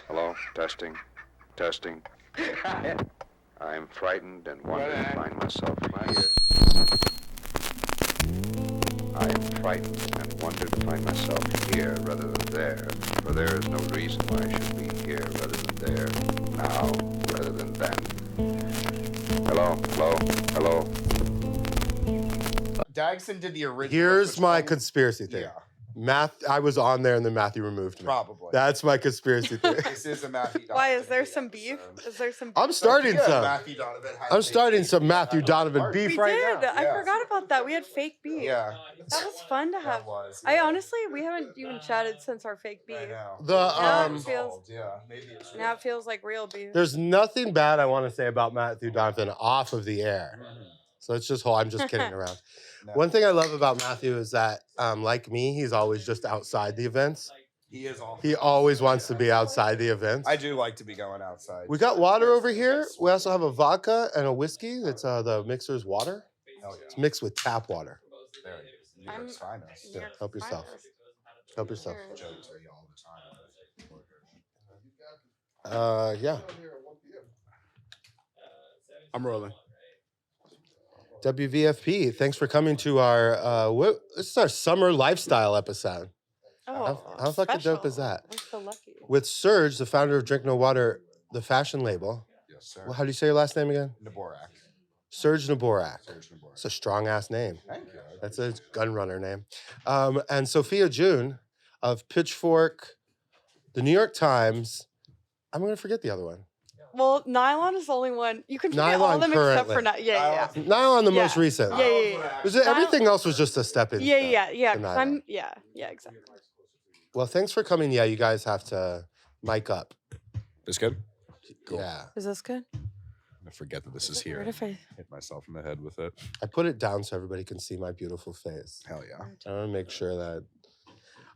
Hello? Testing. Testing. I'm frightened and wonder to find myself here. I am frightened and wonder to find myself here rather than there, for there is no reason why I should be here rather than there, now rather than then. Hello? Hello? Hello? Dagson did the original. Here's my conspiracy theory. Yeah. I was on there and then Matthew removed me. Probably. That's my conspiracy theory. This is a Matthew Donovan. Why, is there some beef? Is there some beef? I'm starting some. Matthew Donovan has I'm fake starting beef. some Matthew Donovan beef We right did. now. I Yeah. forgot about that. We had fake beef. Yeah. That was fun to have. That was. I honestly, we haven't even chatted since our fake beef. I know. The feels- Yeah, maybe it's real. Now it feels like real beef. there's nothing bad I want to say about Matthew Donovan off of the air. So it's just I'm just kidding around. No. One thing I love about Matthew is that, like me, he's always just outside the events. He is all. He always wants to be outside the events. I do like to be going outside. We got water over here. We also have a vodka and a whiskey. That's the mixer's water. Hell It's yeah. mixed with tap water. There it is. New I'm- York's finest. Yeah, help yourself. Help yourself. Joe tell you all the time. Yeah. I'm rolling. WVFP, thanks for coming to our, this is our summer lifestyle episode. Oh, How fucking dope is special. that? I'm so lucky. With Serge, the founder of Drink.More.Water, the fashion label. Yes, sir. Well, how do you say your last name again? Neborak. Serge Neborak. Serge Neborak. It's a strong ass name. Thank you. That's a gun runner name. And Sophia June of Pitchfork, the New York Times. I'm going to forget the other one. Well, Nylon is the only one. You can forget all Nylon of them except for currently. Yeah. Nylon, the Yeah. most recent. Yeah. Everything else was just a step in. Yeah. to 'Cause Nylon. Yeah, exactly. Well, thanks for coming. Yeah, you guys have to mic up. This good? Cool. Yeah. Is this good? I forget that this is Where here. if I? Hit myself in the head with it. I put it down so everybody can see my beautiful face. Hell yeah. I want to make sure that,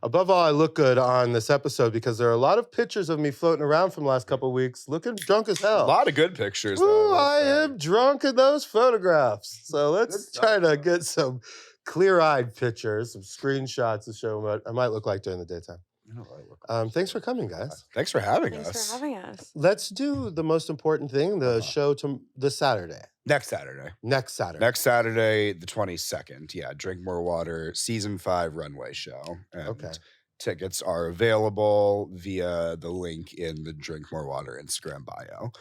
above all, I look good on this episode because there are a lot of pictures of me floating around from the last couple of weeks looking drunk as A hell. lot of good pictures. Ooh, though, I will say. am drunk in those photographs. So let's Good try stuff. to get some clear-eyed pictures, some screenshots to show what I might look like during the daytime. Oh, I look- Thanks for coming, guys. Thanks for having Thanks us. for having us. Let's do the most important thing, the show this Saturday. Next Saturday. Next Saturday. Next Saturday, the 22nd. Yeah, Drink.More.Water, season 5 runway show. And Okay. tickets are available via the link in the Drink.More.Water Instagram bio.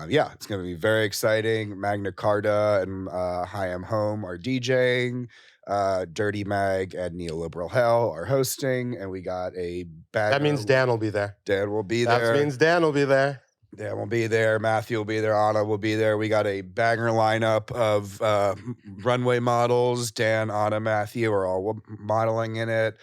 Yeah, it's going to be very exciting. Magna Carta and Hi I'm Home are DJing. Dirty Mag and Neoliberalhell are hosting. And we got a bag. That means Dan will be there. Dan will be there. That means Dan will be there. Dan will be there. Matthew will be there. Anna will be there. We got a banger lineup of runway models. Dan, Anna, Matthew are all modeling in it.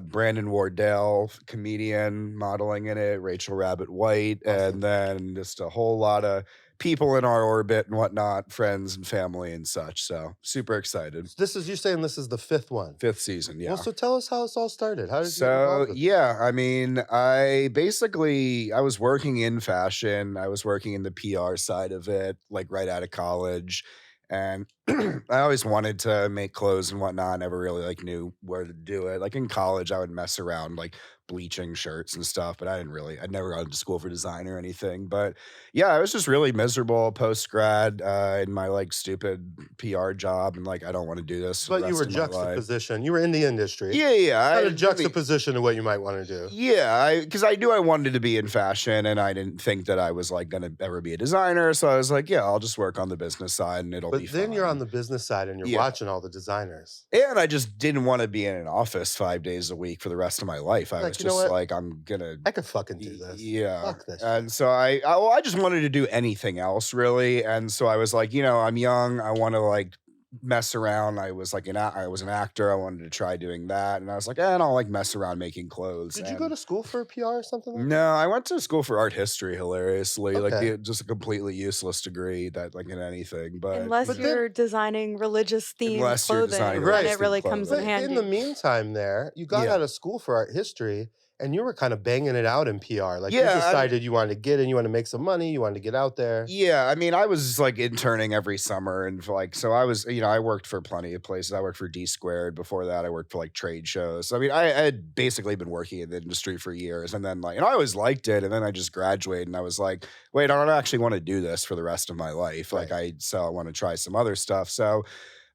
Brandon Wardell, comedian, modeling in it. Rachel Rabbit White. And then just a whole lot of people in our orbit and whatnot, friends and family and such. So super excited. You're saying this is the 5th one. 5th season, yeah. Well, so tell us how this all started. How did you get So involved with it? yeah, I mean, I was working in fashion. I was working in the PR side of it, like right out of college. And I always wanted to make clothes and whatnot. Never really like knew where to do it. Like in college, I would mess around like bleaching shirts and stuff, but I'd never gone to school for design or anything. But yeah, I was just really miserable post grad in my like stupid PR job, and like I don't want to do this. For But the you were rest of my life. juxtaposition. You were in the industry. Yeah. Had a really- juxtaposition to what you might want to do. Yeah, because I knew I wanted to be in fashion, and I didn't think that I was like going to ever be a designer. So I was like, yeah, I'll just work on the business side, and it'll be But then fine. you're on the business side and you're Yeah. watching all the designers. And I just didn't want to be in an office 5 days a week for the rest of my life. I Like, was you know just what? like, I'm gonna. I could fucking do this. Yeah. Fuck this. And so I just wanted to do anything else really. And so I was like, I'm young. I want to like mess around. I was like I was an actor. I wanted to try doing that. And I was like, I don't like mess around making clothes. Did you go to school for PR or something like that? No, I went to school for art history, hilariously. Okay. Like just a completely useless degree that like in anything. But Unless But you're designing religious themed Unless you're clothing, designing then religious it really themed comes in But handy. in the meantime there, you got Yeah. out of school for art history And you were kind of banging it out in PR. Like you Yeah, decided you wanted to get in, you wanted to make some money, you wanted to get out there. Yeah, I mean, I was like interning every summer and like, so I was, I worked for plenty of places. I worked for D Squared. Before that, I worked for like trade shows. So, I mean, I had basically been working in the industry for years, and then like, and I always liked it. And then I just graduated and I was like, wait, I don't actually want to do this for the rest of my life. Like I want to try some other stuff. So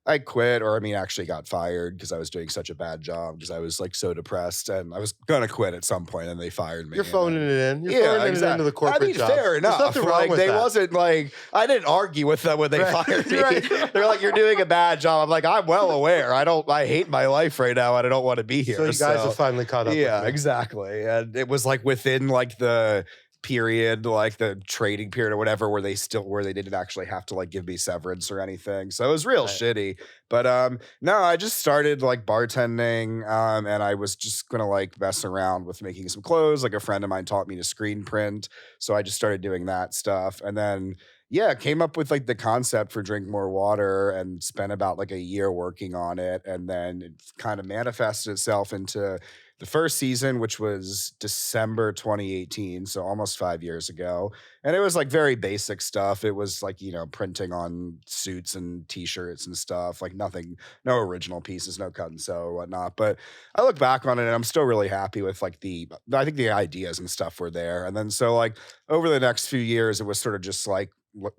I quit, or I mean, actually got fired because I was doing such a bad job because I was like so depressed, and I was gonna quit at some point, and they fired me. You're phoning it in. You're Yeah, phoning exactly. it into the corporate I mean, job. fair enough. There's nothing wrong Like with they that. wasn't like I didn't argue with them when they fired me. Right. They're like, "You're doing a bad job." I'm like, "I'm well aware. I hate my life right now, and I don't want to be here." So you guys have finally caught up. Yeah, with me. exactly. And it was like within like the period, like the trading period or whatever, where they didn't actually have to like give me severance or anything. So it was real shitty. But no, I just started like bartending, and I was just gonna like mess around with making some clothes. Like a friend of mine taught me to screen print, so I just started doing that stuff, and then came up with like the concept for Drink.More.Water and spent about like a year working on it, and then it kind of manifested itself into the first season, which was December 2018, so almost 5 years ago. And it was like very basic stuff. It was like, printing on suits and t-shirts and stuff, like nothing, no original pieces, no cut and sew or whatnot. But I look back on it and I'm still really happy with like I think the ideas and stuff were there. And then so like over the next few years, it was sort of just like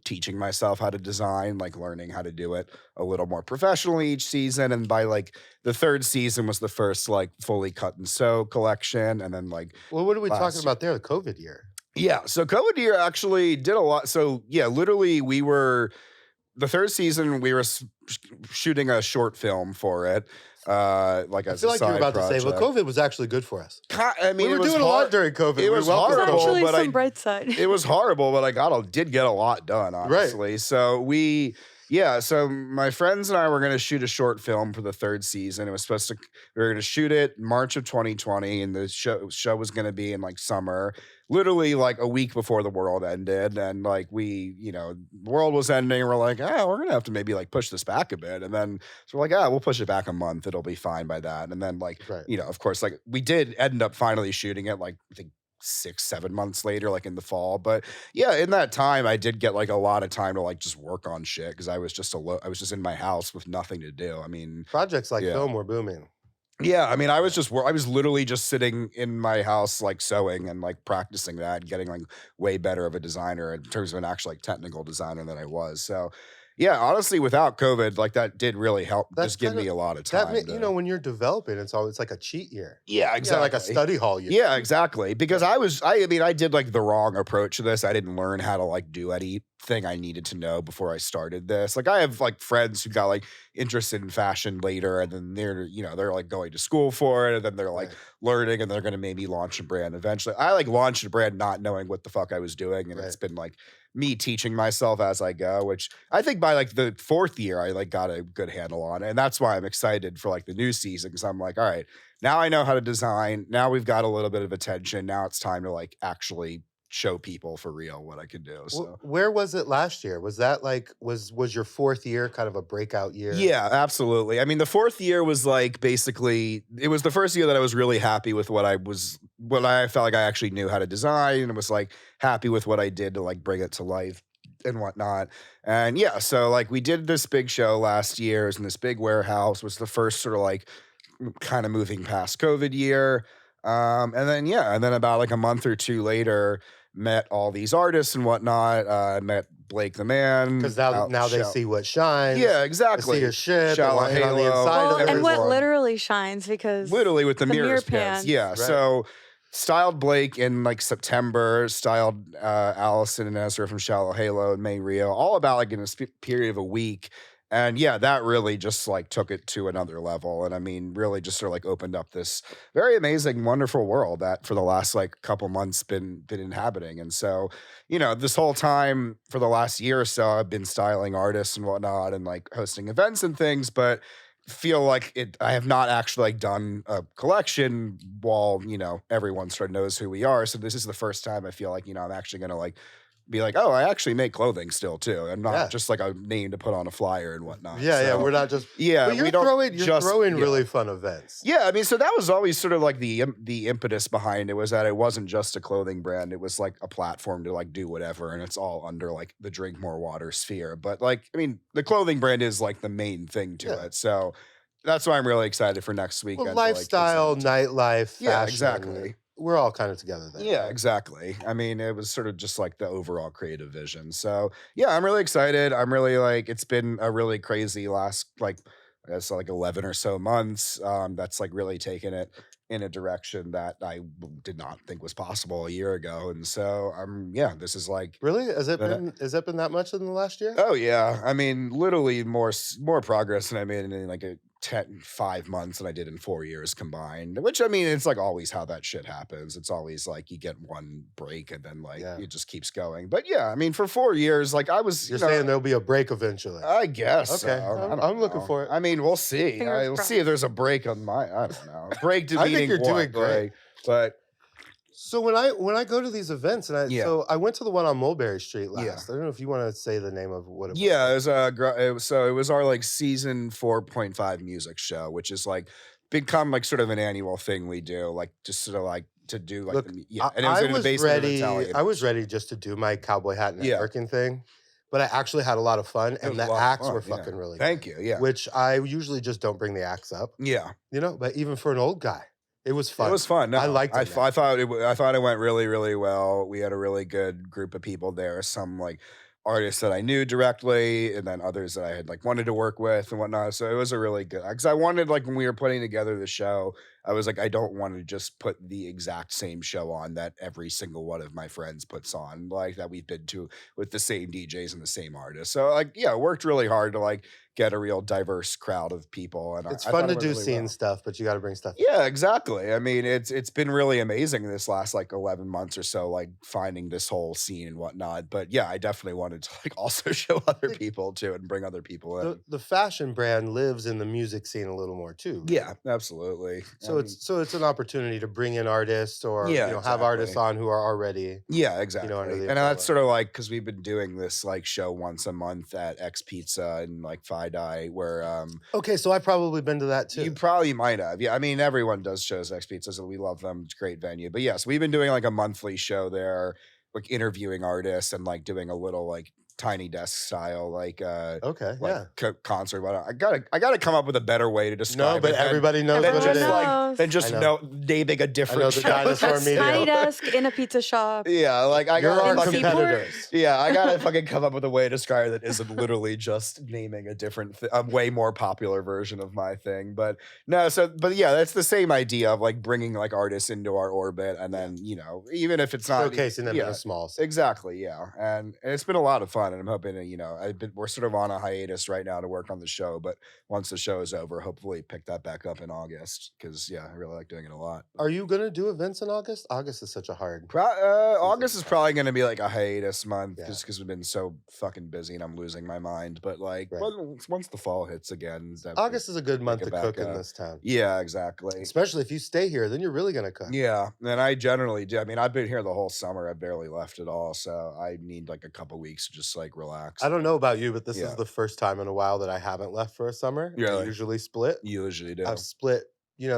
teaching myself how to design, like learning how to do it a little more professionally each season. And by like the third season was the first like fully cut and sew collection. And then like, well, what are we talking about there? The COVID year. Yeah. So COVID year actually did a lot. So yeah, literally the third season, we were shooting a short film for it. Like I feel like you were about to say, well, COVID was actually good for us. I mean, we were doing a lot during COVID. It was horrible, actually but some bright side. It was horrible, but I did get a lot done, honestly. Right. So so my friends and I were going to shoot a short film for the third season. It was we were going to shoot it March of 2020, and the show was going to be in like summer, literally like a week before the world ended. And like the world was ending, and we're like, we're going to have to maybe like push this back a bit. And then so we're like, we'll push it back a month. It'll be fine by that. And then like, of course, like we did end up finally shooting it like, I think 6-7 months later, like in the fall. But yeah, in that time I did get like a lot of time to like just work on shit because I was just in my house with nothing to do. I mean, projects like film were booming. Yeah, I mean, I was literally just sitting in my house like sewing and like practicing that and getting like way better of a designer in terms of an actual like technical designer than I was. So yeah, honestly, without COVID, like that did really help. Just give me a lot of time. When you're developing, it's like a cheat year. Yeah, exactly. Like a study hall year. Yeah, exactly. Because I did like the wrong approach to this. I didn't learn how to like do anything I needed to know before I started this. Like I have like friends who got like interested in fashion later, and then they're like going to school for it, and then they're like learning, and they're going to maybe launch a brand eventually. I like launched a brand not knowing what the fuck I was doing, and it's been like me teaching myself as I go, which I think by like the fourth year, I like got a good handle on it. And that's why I'm excited for like the new season. Cause I'm like, all right, now I know how to design. Now we've got a little bit of attention. Now it's time to like actually show people for real what I can do. So where was it last year? Was that like, was your fourth year kind of a breakout year? Yeah, absolutely. I mean, the fourth year was like, basically, it was the first year that I was really happy with what I felt like I actually knew how to design, and was like happy with what I did to like bring it to life and whatnot. And yeah, so like we did this big show last year. It was in this big warehouse. It was the first sort of like kind of moving past COVID year. And then about like a month or two later, met all these artists and whatnot. Met Blake the Man. Because now they see what shines. Yeah, exactly. They see your shit. Shallow Halo. On the inside and what literally shines, because literally with the mirror pans. Yeah. Right. So styled Blake in like September, styled Allison and Ezra from Shallow Halo and May Rio, all about like in a period of a week. And yeah, that really just like took it to another level. And I mean, really just sort of like opened up this very amazing, wonderful world that for the last like couple months been inhabiting. And so, this whole time for the last year or so, I've been styling artists and whatnot and like hosting events and things, but feel like I have not actually like done a collection while, everyone sort of knows who we are. So this is the first time I feel like, I'm actually going to like be like, oh, I actually make clothing still too. I'm not Yeah. just like a name to put on a flyer and whatnot. Yeah, So, we're not just. yeah, But you're we don't throwing really fun events. Yeah, I mean, so that was always sort of like the impetus behind it, was that it wasn't just a clothing brand. It was like a platform to like do whatever, and it's all under like the Drink.More.Water sphere. But like, I mean, the clothing brand is like the main thing to it. So that's why I'm really excited for next weekend. Well, lifestyle, nightlife, fashion. Yeah, exactly. We're all kind of together there. Yeah, right? exactly. I mean, it was sort of just like the overall creative vision. So yeah, I'm really excited. I'm really like, it's been a really crazy last like, I guess like 11 or so months. That's like really taken it in a direction that I did not think was possible a year ago. And so this is like, Really? Has it been that much in the last year? oh yeah. I mean, literally more progress than I made in like 5 months than I did in 4 years combined, which I mean, it's like always how that shit happens. It's always like you get one break and then like it just keeps going. But yeah, I mean, for 4 years, like I was, You're saying there'll be a break eventually. I guess. Okay. So. I'm looking for it. I mean, we'll see. Fingers We'll see if there's a break on my, I don't know. Break to I think meaning you're what, doing great. like, but So when I go to these events, and I went to the one on Mulberry Street last. Yeah. I don't know if you want to say the name of what it was. yeah, it was our like season 4.5 music show, which is like become like sort of an annual thing we do, like just sort of like to do like Look, and it was in the basement of the Italian. I was ready just to do my cowboy hat Yeah. networking thing, but I actually had a lot of fun, and was the a lot of acts fun, were yeah. fucking really Thank good. you. Yeah. Which I usually just don't bring the acts up, Yeah. but even for an old guy, it was fun. It was fun. No, I liked it. I thought it went really, really well. We had a really good group of people there. Some like artists that I knew directly, and then others that I had like wanted to work with and whatnot. So it was a really good, because I wanted, like, when we were putting together the show, I was like, I don't want to just put the exact same show on that every single one of my friends puts on, like that we've been to with the same DJs and the same artists. So like, yeah, it worked really hard to like get a real diverse crowd of people. And It's I fun thought to it went do really scene well. stuff, but you got to bring stuff. Yeah, exactly. I mean, it's been really amazing this last like 11 months or so, like finding this whole scene and whatnot. But yeah, I definitely wanted to like also show other people too and bring other people in. The fashion brand lives in the music scene a little more too. Right? Yeah, absolutely. So it's an opportunity to bring in artists or Yeah, have artists exactly. on who are already. Yeah, exactly. under the And that's umbrella. sort of like, because we've been doing this like show once a month at X Pizza and like Fi-Dye, where Okay, so I've probably been to that too. you probably might have. Yeah, I mean, everyone does shows at X Pizza, so we love them. It's a great venue. But yes, we've been doing like a monthly show there, like interviewing artists and like doing a little like tiny desk style like Okay, like yeah. concert. Whatnot. I gotta come up with a better way to describe No, it. but everybody knows what Everyone it is. knows. Than just I know. naming a different the show. dinosaur That's media. tiny desk in a pizza shop. Yeah, like I You're gotta our in fucking, Seaport? competitors. yeah, I gotta fucking come up with a way to describe it that isn't literally just naming a different, a way more popular version of my thing. But no, but yeah, that's the same idea of like bringing like artists into our orbit, and then even if it's not Showcasing them in yeah, a small scene. exactly, yeah, and it's been a lot of fun, and I'm hoping to, we're sort of on a hiatus right now to work on the show, but once the show is over, hopefully pick that back up in August, because yeah, I really like doing it a lot. Are you gonna do events in August? August is such a hard. August is probably going to be like a hiatus month, Yeah. just because we've been so fucking busy and I'm losing my mind. But like Right. once the fall hits again, definitely August is a good month pick to it cook back in up. this town, Yeah, exactly. especially if you stay here. Then you're really gonna cook. Yeah, and I generally do. I mean, I've been here the whole summer. I barely left at all, so I need like a couple weeks to just like relax. I don't know about you, but this Yeah. is the first time in a while that I haven't left for a summer. I Really? usually split. You usually do. I've split,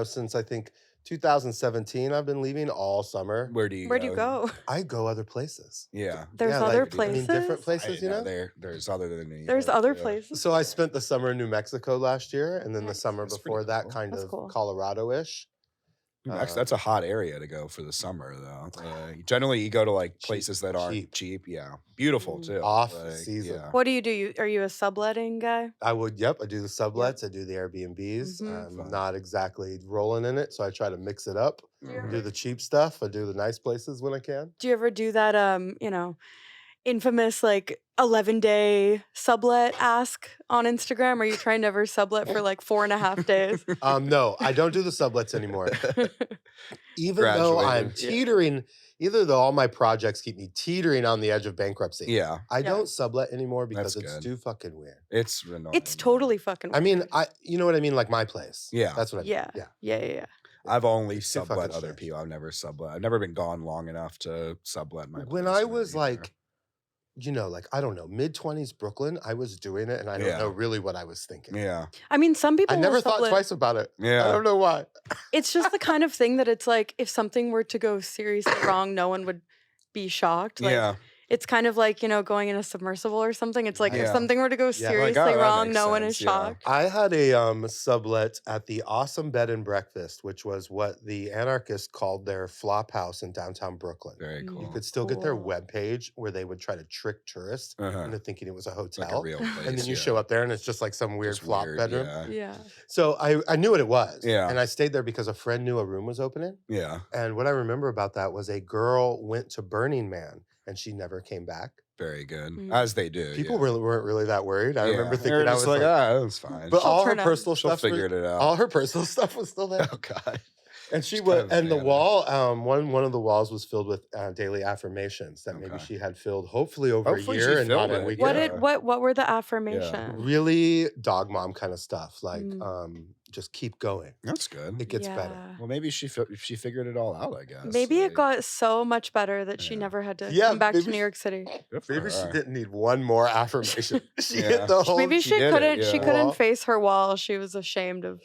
since I think 2017. I've been leaving all summer. Where do you Where'd you go? I go other places. Yeah, There's Yeah, other like, places. different places, there's other than New There's York, other too. places. So I spent the summer in New Mexico last year, and then the Nice. summer That's before pretty that, cool. kind That's of cool. Colorado-ish. That's a hot area to go for the summer, though. Generally, you go to like places that aren't cheap. cheap. Yeah, beautiful Mm. too. Off Like, season. Yeah. What do you do? Are you a subletting guy? I do the sublets, I do the Airbnbs. Mhm. I'm Fun. not exactly rolling in it, so I try to mix it up. Mhm. Do the cheap stuff, I do the nice places when I can. Do you ever do that infamous like 11-day sublet ask on Instagram? Are you trying to ever sublet for like 4.5 days? No, I don't do the sublets anymore. Even though I'm Graduated. teetering, either though all my projects keep me teetering on the edge of bankruptcy. Yeah, I Yeah. don't sublet anymore because That's it's good. too fucking weird. it's annoying. It's totally fucking. I mean, you know what I mean? Like my place. Yeah. That's what I mean. Yeah. Yeah. I've only It's too sublet fucking other strange. people. I've never sublet. I've never been gone long enough to sublet my. When place I or was anything. like you know, like, I don't know, mid-20s Brooklyn, I was doing it, and I don't know really what I was thinking. Yeah. I mean, some people I will never thought sublet. twice about it. I Yeah. don't know why. It's just the kind of thing that it's like if something were to go seriously wrong, no one would be shocked. Like Yeah. it's kind of like, you know, going in a submersible or something. It's like if Yeah. something were to go Like, seriously oh, that wrong, makes no one is sense, yeah. shocked. I had a sublet at the Awesome Bed and Breakfast, which was what the anarchists called their flop house in downtown Brooklyn. Very Mm. cool. You could still get their Cool. webpage where they would try to trick tourists Uh-huh. into thinking it was a Like a hotel. real place. And then you yeah. show up there and it's just like some weird Just flop weird, bedroom. Yeah. Yeah. So I knew what it was. Yeah. And I stayed there because a friend knew a room was opening. Yeah. And what I remember about that was a girl went to Burning Man and she never came back. Very good. Mm. As they do. People yeah. weren't really that worried. I remember They're thinking I just was like, ah, that's fine. but She'll all her turn up. personal She'll stuff figure it out. all her personal stuff was still there. Oh God. And she It's was, kind of and the bananas. wall, one of the walls was filled with daily affirmations that maybe Okay. she had filled, hopefully over Hopefully a she year and not filled a it, weekend. What Yeah. did what were the affirmations? Really dog mom kind of stuff, like Mm. just keep going. That's good. It gets better. Yeah. Well, maybe she figured it all out, I guess. Maybe it like, got so much better that she Yeah. never had to Yeah, come back to maybe New York City. good for Maybe she her. didn't need one more affirmation. She Yeah. hit the whole. Maybe she she did it, couldn't she yeah. couldn't Wall. face her wall. She was ashamed of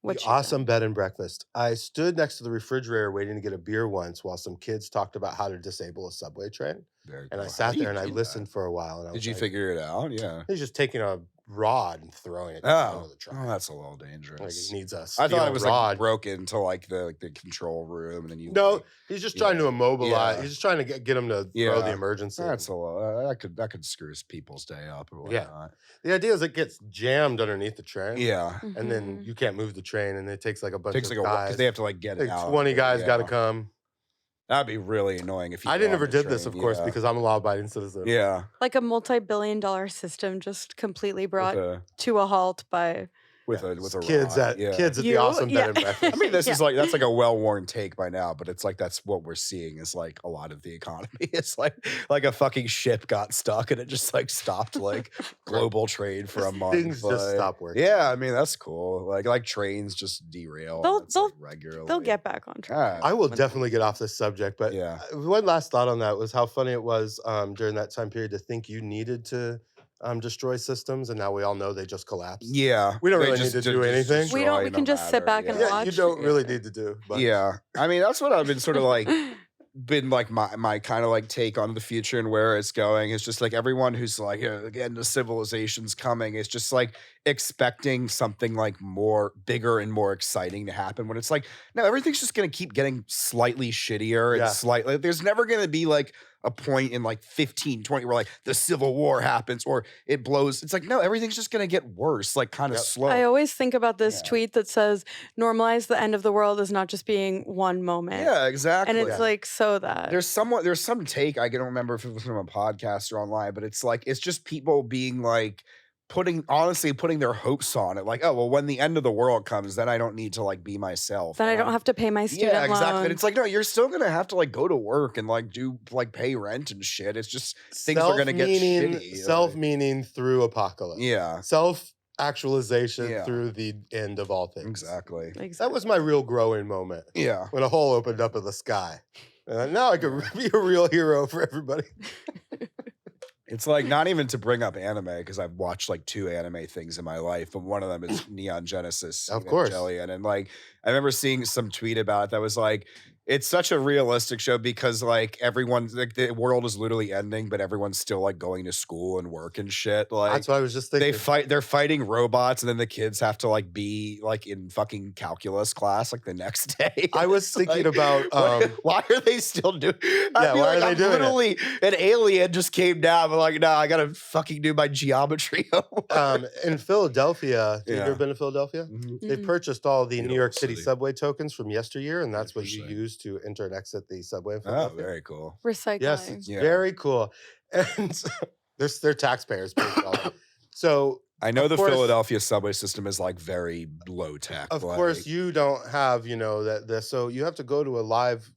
what The she done. Awesome Bed and Breakfast. I stood next to the refrigerator waiting to get a beer once while some kids talked about how to disable a subway train. Very And I cool. How sat do you there and I do that? listened for a while. And I Did was you like, figure it out? Yeah. he's just taking a rod and throwing it down Oh, the track. oh, that's a little Like dangerous. he needs a I steel thought it was rod. like broken to like the control room, and then you. No, like, he's just trying to Yeah. immobilize. Yeah. He's just trying to get him to throw the Yeah. emergency. that's a little. That could screw people's day up or Yeah. whatnot. The idea is it gets jammed underneath the train. Yeah. And then Mhm. you can't move the train, and it takes like a bunch Takes of like a guys. because they have to like get it like out. 20 guys got to Yeah. come. That'd be really annoying if you. I were didn't on ever the did this, train, of course, yeah. because I'm a law-abiding citizen. Yeah. Like a multi-billion-dollar system just completely brought With a to a halt by with Yeah. a kids rod, at yeah. kids at the You? Awesome Bed Yeah. and Breakfast. I mean, this Yeah. is like that's like a well-worn take by now, but it's like that's what we're seeing is like a lot of the economy. It's like a fucking ship got stuck and it just like stopped like global trade for a month. Things just like- stop working. Yeah, I mean that's cool. Like trains just derail. They'll- That's, like, they'll- regularly. they'll get back on track. Ah, I will definitely get off this subject, but Yeah. one last thought on that was how funny it was during that time period to think you needed to destroy systems, and now we all know they just collapse. yeah. We don't they really need to do anything. We don't- destroy we no can just sit matter, back and yeah. Yeah, you watch. don't really Yeah. need to do. But Yeah. I mean, that's what I've been sort of like been like my kind of like take on the future and where it's going. It's just like everyone who's like, again, the civilization's coming. It's just like expecting something like more bigger and more exciting to happen when it's like, no, everything's just going to keep getting slightly shittier and Yeah. slightly, there's never going to be like a point in like 15, 20 where like the Civil War happens or it blows. It's like, no, everything's just going to get worse, like kind of Yep. slow. I always think about this Yeah. tweet that says, normalize the end of the world as not just being one moment. Yeah, exactly. And it's like so that. There's some take, I don't remember if it was from a podcast or online, but it's like, it's just people being like, putting their hopes on it. Like, oh, well, when the end of the world comes, then I don't need to like be myself. then I don't have to pay my student Yeah, exactly. loan. And it's like, no, you're still going to have to like go to work and like do like pay rent and shit. It's just, things are gonna get shitty, like- self-meaning through apocalypse. yeah, Self-actualization Yeah. through the end of all things. exactly. Exactly. That was my real growing moment. Yeah. When a hole opened up in the sky. Now I could be a real hero for everybody. It's like not even to bring up anime because I've watched like 2 anime things in my life, but one of them is Neon Genesis Of course. Evangelion. And like I remember seeing some tweet about it that was like, it's such a realistic show because like everyone's like the world is literally ending, but everyone's still like going to school and work and shit. Like That's what I was just thinking. they're fighting robots and then the kids have to like be like in fucking calculus class like the next day. I was It's thinking like, about why are they still doing Yeah, why are they doing it? literally an alien just came down but like, no, I gotta fucking do my geometry. in Philadelphia. Have you Yeah. ever been to Philadelphia? Mhm. They Mhm. purchased all the New Beautiful York City city. subway tokens from yesteryear, and that's what you 100%. use to enter and exit the subway in Oh, Philadelphia. very cool. Recycling. Yes, it's Yeah. very cool. And they're taxpayers paying for all that. So I know Of the course- Philadelphia subway system is like very low tech. of like, course you don't have, so you have to go to a live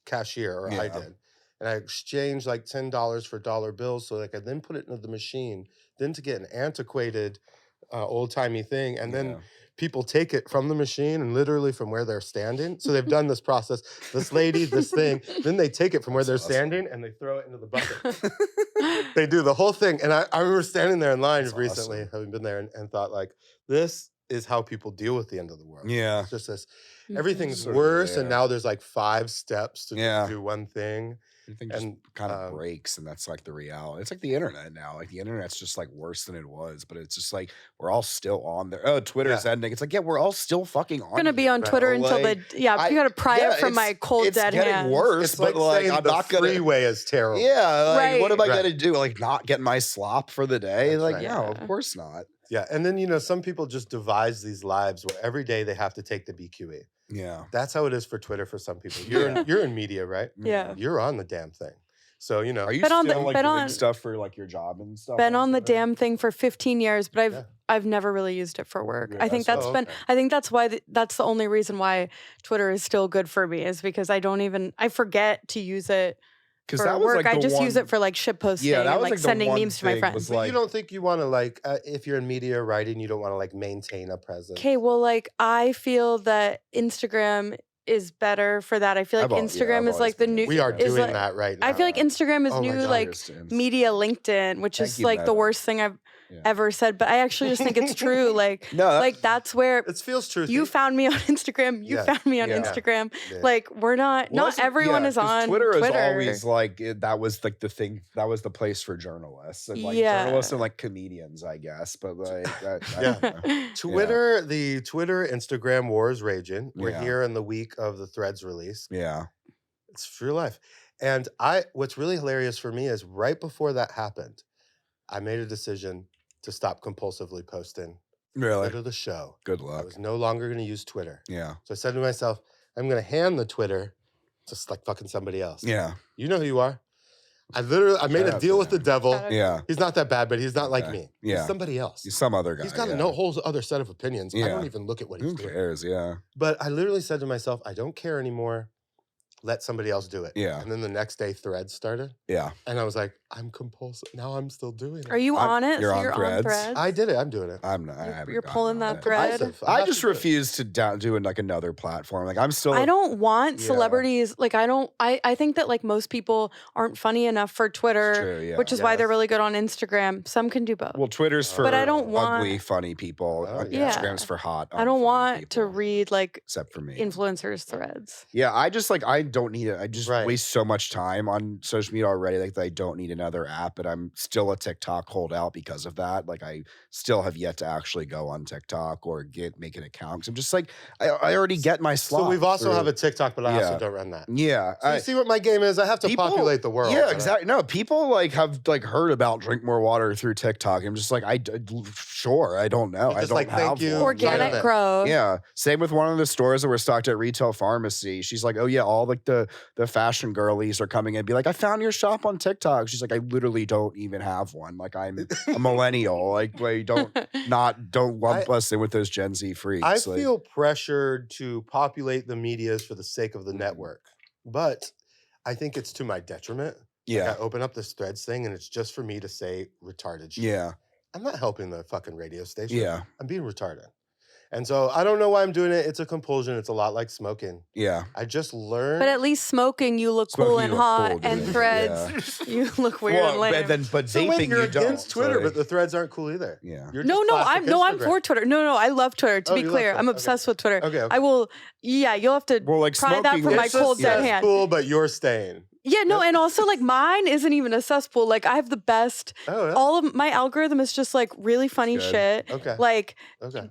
cashier, or I Yeah. did. And I exchanged like $10 for dollar bills so that I could then put it into the machine, then to get an antiquated old-timey thing. And then yeah. people take it from the machine and literally from where they're standing. So they've done this process, this lady, this thing, then they take it from where they're standing and they throw it into the bucket. They do the whole thing. And I remember standing there in line recently, having been there and thought like, this is how people deal with the end of the world. Yeah. It's just this, everything's Sort of, worse. And yeah. now there's like 5 steps to Yeah. just do one thing. Everything just kind of breaks, and that's like the reality. It's like the internet now. Like the internet's just like worse than it was, but it's just like we're all still on there. Oh, Twitter's ending. It's like, yeah, we're all still fucking on. I'm gonna be here, on bro. Twitter until like, you gotta pry it from my cold it's dead getting hands. worse, It's but like saying I'm the not gonna. freeway is terrible. Yeah, like Right. what am I Right. gonna do? Like not get my slop for the day? That's Like right. no, Yeah. of course not. Yeah. And then, you know, some people just devise these lives where every day they have to take the BQE. Yeah, That's how it is for Twitter for some people. You're in media, right? Yeah. You're on the damn thing. So, you know. Are you Been still on the- like been doing on- stuff for like your job and stuff? Been on the Twitter? damn thing for 15 years, but Yeah. I've never really used it for work. Yeah, I think that's- that's been. okay. I think that's why that's the only reason why Twitter is still good for me is because I forget to use it Because for that was work. like I the just use one- it for like shit posting Yeah, that and was like like the sending one memes to my thing friends. was But like you don't think you want to like, if you're in media writing, you don't want to like maintain a presence. Okay, well, like I feel that Instagram is better for that. I feel like Instagram is like the new. We are is doing like- that right now. I feel like Instagram is Oh my new, God. like media LinkedIn, which Thank is you, like the Meta. worst thing I've Yeah. ever said. But I actually just think it's true. Like, No, like that's where It feels true. you found me on Instagram. You Yeah. found me on Yeah. Instagram. Yeah. Like we're not. Well, not everyone is 'cause on Twitter. Twitter. Is always like that was like the thing. That was the place for journalists and like Yeah. journalists and like comedians, I guess. But like, I Yeah. don't know. Twitter, the Twitter Instagram war is raging. We're Yeah. here in the week of the Threads release. Yeah. It's real life. And what's really hilarious for me is right before that happened, I made a decision to stop compulsively posting. Really. Go to the show. Good I luck. was no longer going to use Twitter. Yeah. So I said to myself, I'm going to hand the Twitter to like fucking somebody else. Yeah. You know who you are. I made Shout a out deal to with the Uh, him. devil. Shout out. Yeah. He's not that bad, but he's not like Okay. me. Yeah. He's somebody else. He's some other guy. He's got yeah. a whole other set of opinions. I Yeah. don't even look at what Who he's doing. cares? Yeah. But I literally said to myself, I don't care anymore. Let somebody else do it. Yeah. And then the next day, Threads started. Yeah. And I was like, I'm compulsive. Now I'm still doing it. Are you I'm- on it? you're So on you're on Threads? Threads. I did it. I'm doing it. I'm not. I haven't You're gotten pulling on that it. thread. Compulsive. I have just to do it. refuse to do like another platform. Like I'm still. I don't want Yeah. celebrities. Like I don't. I think that like most people aren't funny enough for Twitter, True, yeah. which is why they're Yes. really good on Instagram. Some can do both. Well, Twitter's for But I don't want- ugly, funny people. Oh, yeah. Instagram's for hot. I don't unfunny want to people, read like except for me. influencers threads. Yeah, I just like I don't need it. I just Right. waste so much time on social media already. Like that I don't need another app, but I'm still a TikTok holdout because of that. Like I still have yet to actually go on TikTok or make an account. 'Cause I'm just like I already get my slot. So we've also through- have a TikTok, but I also Yeah. don't run that. Yeah. So you see what my game is? I have to people- populate the world. Yeah, but exactly. No, people like have like heard about Drink.More.Water through TikTok. I'm just like, sure, I don't know. You're I just don't like, thank have you. one. Organ- Organic it. growth. Yeah. Same with one of the stores that were stocked at Retail Pharmacy. She's like, oh yeah, all like the fashion girlies are coming in and be like, I found your shop on TikTok. She's like, I literally don't even have one. Like I'm a millennial. Like don't lump us in with those Gen Z freaks. I Like, feel pressured to populate the medias for the sake of the network, but I think it's to my detriment. yeah. Like I open up this Threads thing and it's just for me to say retarded shit. Yeah. I'm not helping the fucking radio station. Yeah. I'm being retarded. And so I don't know why I'm doing it. It's a compulsion. It's a lot like smoking. Yeah. I just learned. But at least smoking, you look cool Smoking, and you look hot, cool, and dude. threads, you look weird and lame. But so vaping, wait, you're you don't. against Twitter, so, but the Threads aren't cool either. yeah. You're No, just no, classic I'm Instagram. for Twitter. No, I love Twitter. To Oh, be you love clear, Twitter. I'm Okay. obsessed with Twitter. Okay. I will. Yeah, you'll have to Well, like pry that smoking from my was cold just- dead It's hand. cool, but you're staying. Yeah, no, and also like mine isn't even a cesspool. Like I have the best. Oh, yeah. All of my algorithm is just like really funny Good. shit. Okay. Like Okay.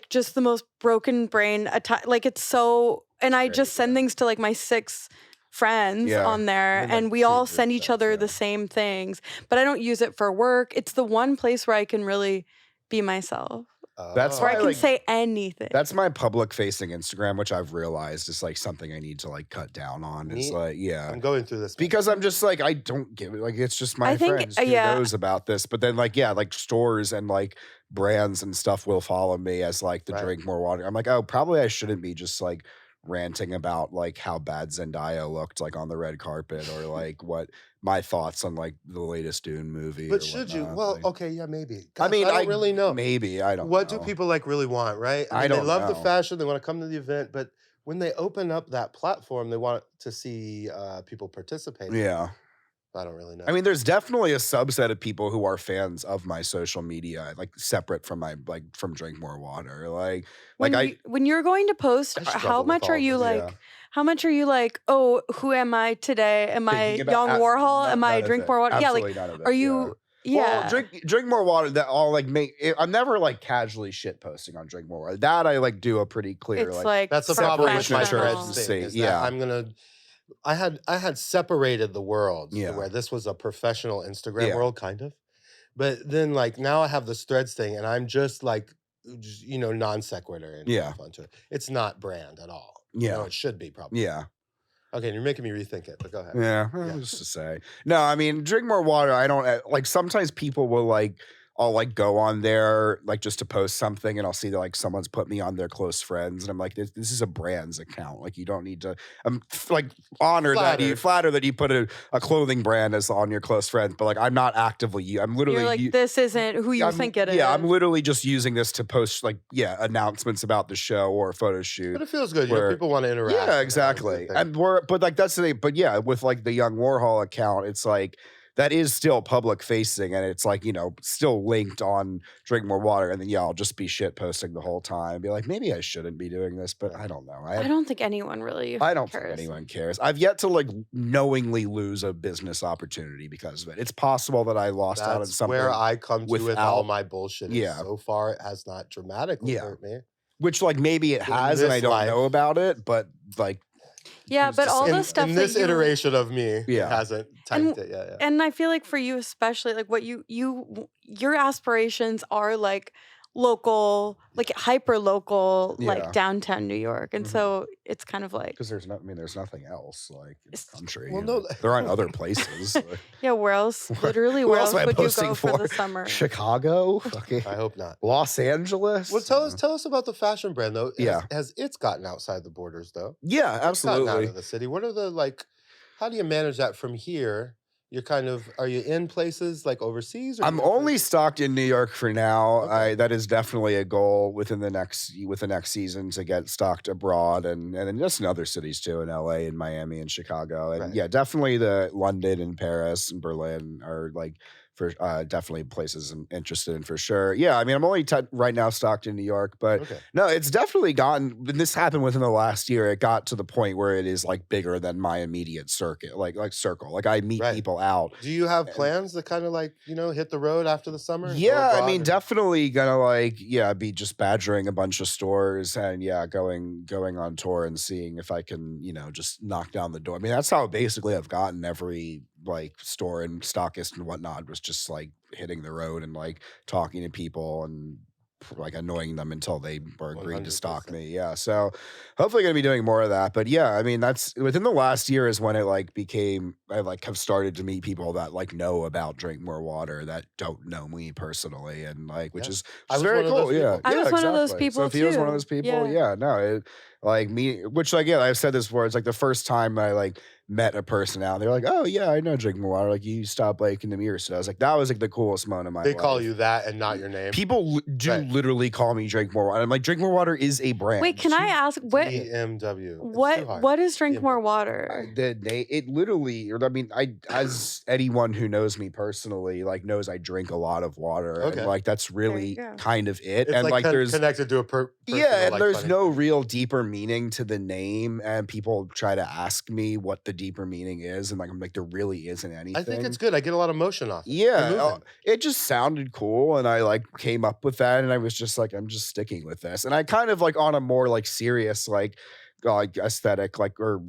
just the most broken brain. Like it's so, and I Very just send good. things to like my 6 friends Yeah. on there, And then, and like, we all secret send each stuff, other yeah. the same things. But I don't use it for work. It's the one place where I can really be myself, That's where I why, can like, say anything. That's my public facing Instagram, which I've realized is like something I need to like cut down on. It's Me- like, yeah. I'm going through this Because I'm just like, I don't give it. Like, it's just my I think, friends. Who yeah. knows about this? But then, like, yeah, like stores and like brands and stuff will follow me as like the Right. Drink More Water. I'm like, oh, probably I shouldn't be just like ranting about like how bad Zendaya looked like on the red carpet, or like what my thoughts on like the latest Dune movie. But or should you? whatnot. Well, Like, okay, yeah, maybe. I Gosh, mean, I don't really know. Maybe I don't. What know. do people like really want, right? I mean, don't they love the know. fashion. They want to come to the event, but when they open up that platform, they want to see people participate. Yeah. I don't really know. I mean, there's definitely a subset of people who are fans of my social media, like separate from my from Drink.More.Water. Like when you're going to post, I struggle how with much all are of you them, like? yeah. How much are you like? Oh, who am I today? Am I Thinking about- Young Warhol? no- Am I none of Drink it. More Water? Yeah, like Absolutely none of it, are you? Yeah. Well, drink more water. That all like I'm never like casually shit posting on Drink More Water. That I like do a pretty clear It's like that's the problem with my separation threads of thing. state. Is that Yeah. I'm gonna. I had separated the worlds Yeah. to where this was a professional Instagram Yeah. world, kind of. But then, like now, I have this threads thing, and I'm just like, non sequitur and Yeah. onto it. It's not brand at all. Yeah. It should be probably. Yeah. Okay, you're making me rethink it, but go ahead. Yeah, just to say. No, I mean, Drink More Water. I don't like. Sometimes people will like. I'll like go on there like just to post something, and I'll see that like someone's put me on their close friends, and I'm like, this is a brand's account. Like you don't need to. I'm like flattered that you put a clothing brand as on your close friends, but like I'm not actively. I'm literally You're like this isn't who you think it is. Yeah, I'm literally just using this to post like announcements about the show or a photo shoot. But it feels good. People want to interact. Yeah, exactly. But like that's the thing. But yeah, with like the Young Warhol account, it's like that is still public facing, and it's like still linked on Drink More Water, and then I'll just be shit posting the whole time, be like maybe I shouldn't be doing this, but I don't know. I don't think anyone really. I don't cares. think anyone cares. I've yet to like knowingly lose a business opportunity because of it. It's possible that I lost out on something. Where I come to with all my bullshit. Yeah. So far, it has not dramatically hurt me. Which like maybe it has, and I don't know about it, but like. Yeah, but all the stuff in this iteration of me hasn't typed it yet. And I feel like for you especially, like what your aspirations are like local, like hyper local, like downtown New York, and so it's kind of like because there's nothing else like in the country. Well, no, there aren't other places. Yeah, where else? Literally, where else would you go for the summer? Chicago? Okay. I hope not. Los Angeles? Well, tell us about the fashion brand though. Yeah. Has it's gotten outside the borders though? Yeah, absolutely. It's gotten out of the city. What are the how do you manage that from here? You're are you in places like overseas? I'm only stocked in New York for now. Okay. That is definitely a goal with the next season to get stocked abroad and then just in other cities too, in LA and Miami and Chicago. And yeah, definitely the London and Paris and Berlin are like for definitely places I'm interested in for sure. Yeah, I mean, I'm only right now stocked in New York, but no, it's definitely gotten. This happened within the last year. It got to the point where it is like bigger than my immediate circuit, like circle. Like I meet people out. Do you have plans to kind of hit the road after the summer? Yeah, I mean, definitely gonna be just badgering a bunch of stores and going on tour and seeing if I can just knock down the door. I mean, that's how basically I've gotten every like store and stockist and whatnot, was just like hitting the road and like talking to people and like annoying them until they were agreeing to stock me. Yeah. So hopefully gonna be doing more of that. But yeah, I mean, that's within the last year is when it like became, I like have started to meet people that like know about Drink More Water that don't know me personally. And like, which is very cool. Yeah. I was one of those people Sophia was one of those people. Yeah. No, like me, which like, yeah, I've said this before. It's like the first time I like met a person out, they're like, oh yeah, I know Drink More Water. Like you stopped like in the mirror. So I was like, that was like the coolest moment of my life. They call you that and not your name. People do literally call me Drink More Water. I'm like, Drink More Water is a brand. Wait, can I ask what BMW? What is Drink More Water? It literally, I mean, as anyone who knows me personally, like knows I drink a lot of water. Okay. And like that's really kind of it. It's and like there's connected to a person. Yeah, and there's no real deeper meaning to the name. And people try to ask me what the deeper meaning is, and like I'm like, there really isn't anything. I think it's good. I get a lot of motion off it. Yeah, it just sounded cool, and I like came up with that, and I was just like, I'm just sticking with this. And I kind of like on a more like serious like aesthetic like or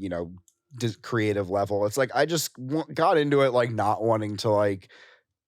creative level. It's like I just got into it like not wanting to like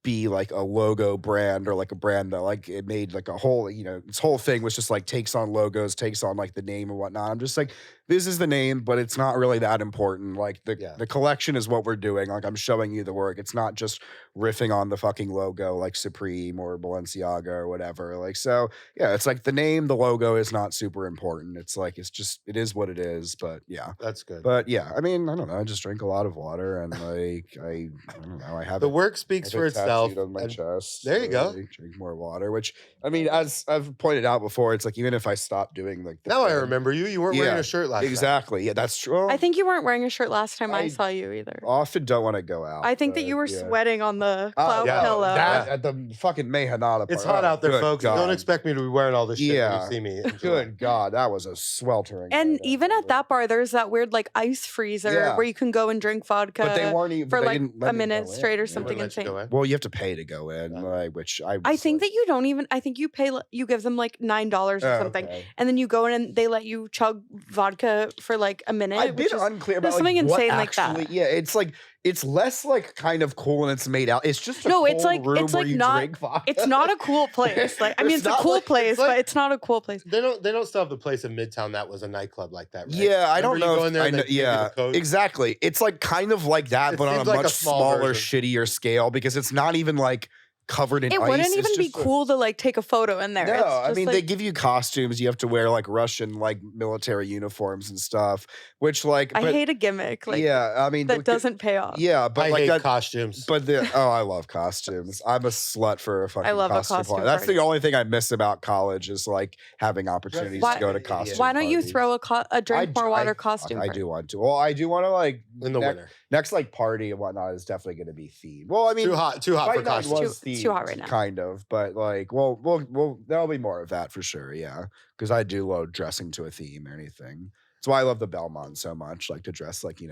be like a logo brand or like a brand that like it made like a whole this whole thing was just like takes on logos, takes on like the name and whatnot. I'm just like this is the name, but it's not really that important. Like the collection is what we're doing. Like I'm showing you the work. It's not just riffing on the fucking logo like Supreme or Balenciaga or whatever. Like, so yeah, it's like the name, the logo is not super important. It's like, it is what it is, but yeah. That's good. But yeah, I mean, I don't know. I just drink a lot of water and like, I don't know. I have the work speaks for itself. On my chest. There you go. Drink more water, which I mean, as I've pointed out before, it's like, even if I stop doing like now I remember you weren't wearing a shirt last time. Exactly. Yeah, that's true. I think you weren't wearing a shirt last time I saw you either. Often don't want to go out. I think that you were sweating on the cloud pillow. At the fucking Mayhanada part. It's hot out there, folks. Don't expect me to be wearing all this shit when you see me. Good God, that was a sweltering. And even at that bar, there's that weird like ice freezer where you can go and drink vodka but they weren't even, for like a minute straight or something insane. Well, you have to pay to go in, like, which I think that you don't even. I think you pay. You give them like $9 or something, and then you go in and they let you chug vodka for like a minute. I've been unclear about something like, insane what like actually, that. Yeah, it's like it's less like kind of cool and it's made out. It's just a it's like room it's where like you not. drink vodka. It's not a cool place. Like I mean, it's a cool place, but it's not a cool place. They don't still have the place in Midtown that was a nightclub like that, right? Yeah, I don't know. Yeah, exactly. It's like kind of like that, but on a much smaller, shittier scale because it's not even like covered in ice. It wouldn't even be cool to like take a photo in there. No, I mean like, they give you costumes. You have to wear like Russian like military uniforms and stuff. Which like I hate a gimmick. Like yeah, I mean that doesn't pay off. Yeah, but I like hate costumes. But I love costumes. I'm a slut for a fucking I love costume a costume party. That's party. the only thing I miss about college is like having opportunities to go to costume. Why don't you parties. throw a Drink.More.Water costume? I do want to. Well, I do want to like in the winter. Next like party and whatnot is definitely going to be themed. Well, I mean, too hot for costumes. It's too hot right now. Kind of, but like, well, there'll be more of that for sure. Yeah, because I do love dressing to a theme or anything. That's why I love the Belmont so much. Like to dress like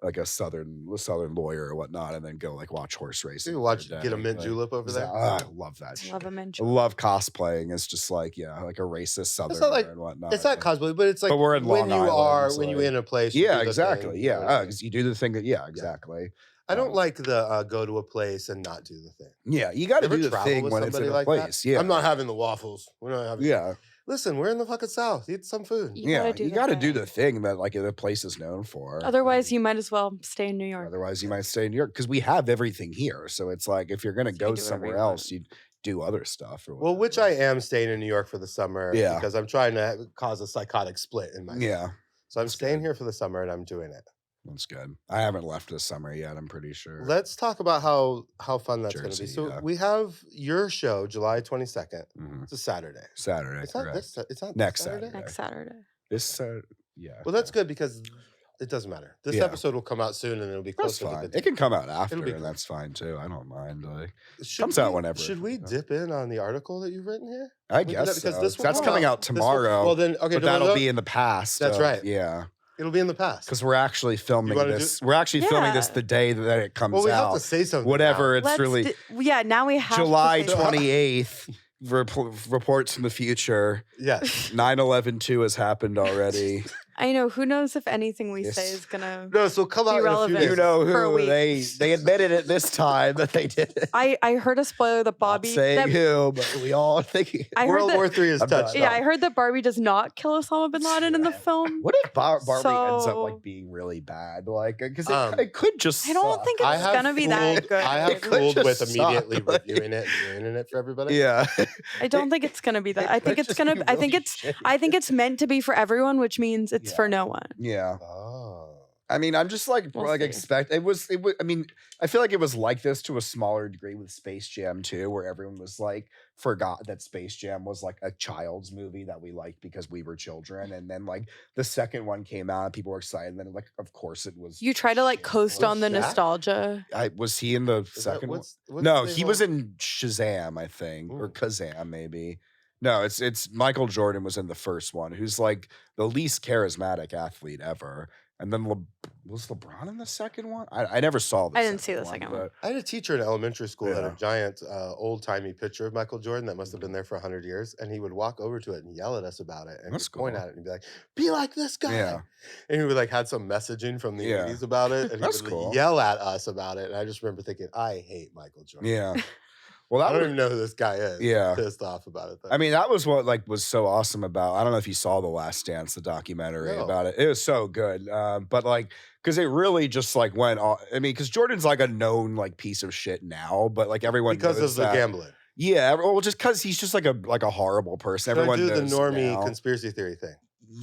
like a southern lawyer or whatnot, and then go like watch horse racing. You get a mint julep over there. I love that. Love a mint I love cosplaying. It's just like like a racist southerner and whatnot. It's not cosplay, but it's like we're in Long Island, when you're in a place. Yeah, exactly. Yeah, you do the thing that. Yeah, exactly. I don't like the go to a place and not do the thing. Yeah, you got to do the thing when it's in a place. Yeah, I'm not having the waffles. We're not having. Yeah. Listen, we're in the fucking South. Eat some food. You got to do the thing that like the place is known for. Otherwise, you might as well stay in New York. Otherwise, you might stay in New York because we have everything here. So it's like if you're gonna go somewhere else, you do other stuff. Or well, which I am staying in New York for the summer. Yeah, because I'm trying to cause a psychotic split in my life. Yeah. So I'm staying here for the summer and I'm doing it. That's good. I haven't left this summer yet, I'm pretty sure. Let's talk about how fun that's going to be. So we have your show July 22nd. Mm-hmm. It's a Saturday. It's not next Saturday. Next Saturday. Yeah. Well, that's good because it doesn't matter. This episode will come out soon and it'll be close to the It can come out after and that's fine too. I don't mind. Like comes out whenever. Should we dip in on the article that you've written here? I guess because that's coming out tomorrow. Well then okay, but that'll be in the past. That's right. Yeah. It'll be in the past. Because we're actually filming this. We're actually filming this the day that it comes out. Well, we have to say something. Whatever it's really. Now we have July 28th. Reports from the future. Yes. 9/11/2 has happened already. I know. Who knows if anything we say is gonna so come out relevant. You know who they admitted it this time that they did it. I heard a spoiler that Bobby. Not saying who, but we all think World War III is touched. Yeah, I heard that Barbie does not kill Osama bin Laden in the film. What if Barbie ends up like being really bad? Like because it could just. I don't think it's gonna be that good. I have fooled with immediately reviewing it and ruining it for everybody. Yeah. I don't think it's gonna be that. I think it's gonna. I think it's meant to be for everyone, which means it's for no one. Yeah. Oh. I mean, I'm just like expect it was. I mean, I feel like it was like this to a smaller degree with Space Jam 2, where everyone was like forgot that Space Jam was like a child's movie that we liked because we were children, and then like the second one came out, and people were excited. And then like, of course, it was. You try to like coast on the nostalgia. Was he in the second one? No, he was in Shazam, I think, or Kazam maybe. No, it's Michael Jorden was in the first one, who's like the least charismatic athlete ever. And then was LeBron in the second one? I never saw this. I didn't see the second one. I had a teacher in elementary school that had a giant old-timey picture of Michael Jordan that must have been there for 100 years. And he would walk over to it and yell at us about it. And he'd point at it and be like, be like this guy. Yeah. And he would like had some messaging from the 80s about it. And he would yell at us about it. And I just remember thinking, I hate Michael Jordan. Yeah. Well, I that don't was, even know who this guy is. Yeah. I'm pissed off about it, though. I mean, that was what like was so awesome about. I don't know if you saw The Last Dance, the documentary about it. It was so good. But like, because it really just like went on. I mean, because Jordan's like a known like piece of shit now, but like everyone because knows of the that. gambling. Yeah, well, just because he's just like a horrible person. Should Everyone I do the knows normie now, conspiracy theory thing?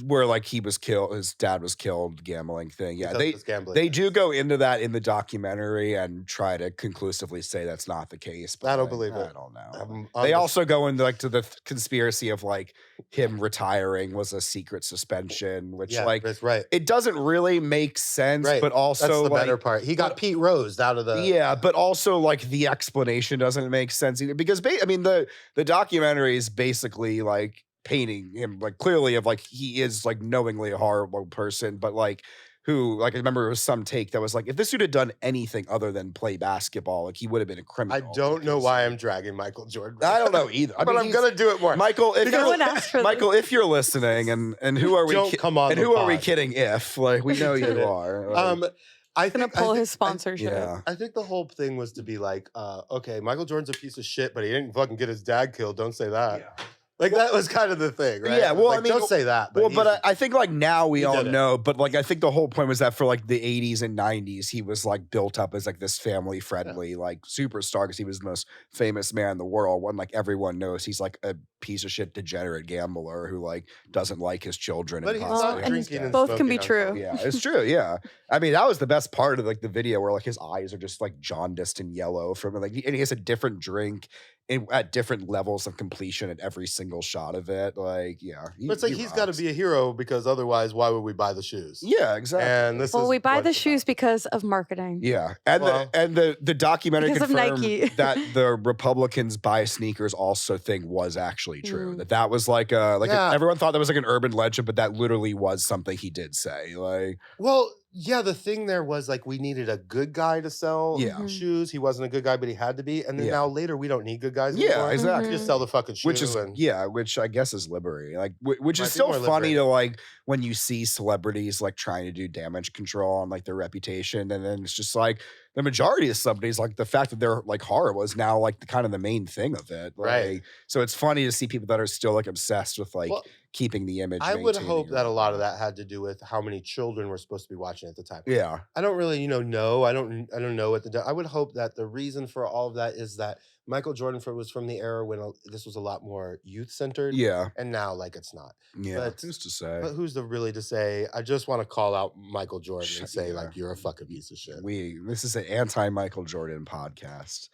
where like he was killed, his dad was killed, gambling thing. Yeah, Because of this gambling they thing. do go into that in the documentary and try to conclusively say that's not the case. But I don't like, believe it. I don't know. I'm They the- also go into like to the conspiracy of like him retiring was a secret suspension, which yeah, like that's right. it doesn't really make sense. Right. But also That's the like, better part. He got Pete Rose out of the. yeah, but also like the explanation doesn't make sense either because I mean the documentary is basically like painting him like clearly of like he is like knowingly a horrible person, but like who like I remember it was some take that was like if this dude had done anything other than play basketball, like he would have been a I criminal. don't know because- why I'm dragging Michael Jordan. I don't know either. I but mean, I'm he's- gonna do it more. Michael, if No one you're asked for Michael, if you're listening, and who are we? Don't come on and the who are we pod. kidding? If like we know Did you it. are. Like, I Gonna think pull his sponsorship. yeah. I think the whole thing was to be like, okay, Michael Jordan's a piece of shit, but he didn't fucking get his dad killed. Don't say that. Like that was kind of the thing, right? Yeah, well, Like, I mean, don't say that. Well, but he's- I think like now we he all did it. know, but like I think the whole point was that for like the 80s and 90s, he was like built up as like this family friendly like superstar because he was the most famous man in the world. When like everyone knows he's like a piece of shit degenerate gambler who like doesn't like his children. But and he's possibly not his drinking dad. and Both can be smoking true. alcohol. Yeah, it's true. Yeah, I mean that was the best part of like the video where like his eyes are just like jaundiced and yellow from like, and he has a different drink at different levels of completion at every single shot of it. Like, yeah, But it's like he's got to be a hero because otherwise, why would we buy the shoes? Yeah, exactly. And this Well, is we buy what the it's shoes about. because of marketing. Yeah, and Well- the documentary Because of confirmed Nike. that the Republicans buy sneakers also thing was actually true. Mm. That was like Yeah. everyone thought that was like an urban legend, but that literally was something he did say. Like, Well, yeah, the thing there was like we needed a good guy to sell Yeah. Mhm. shoes. He wasn't a good guy, but he had to be. And then Yeah. now later we don't need good guys yeah, anymore. exactly. Just sell the fucking shoe. Which is and which I guess is liberating. Like, which Might is be still more funny liberating. to like when you see celebrities like trying to do damage control on like their reputation, and then it's just like the majority of celebrities, like the fact that they're like horrible is now like the kind of the main thing of it. Like, Right. So it's funny to see people that are still like obsessed with like Well, keeping the image. I would maintaining hope it. that a lot of that had to do with how many children were supposed to be watching at the time. Yeah. I don't really, know. I don't know what I would hope that the reason for all of that is that Michael Jordan was from the era when this was a lot more youth centered. Yeah. And now, like, it's not. Yeah. But- Who's to say? But who's to say? I just want to call out Michael Jordan and say, Yeah. like, you're a fucking piece of shit. This is an anti-Michael Jordan podcast.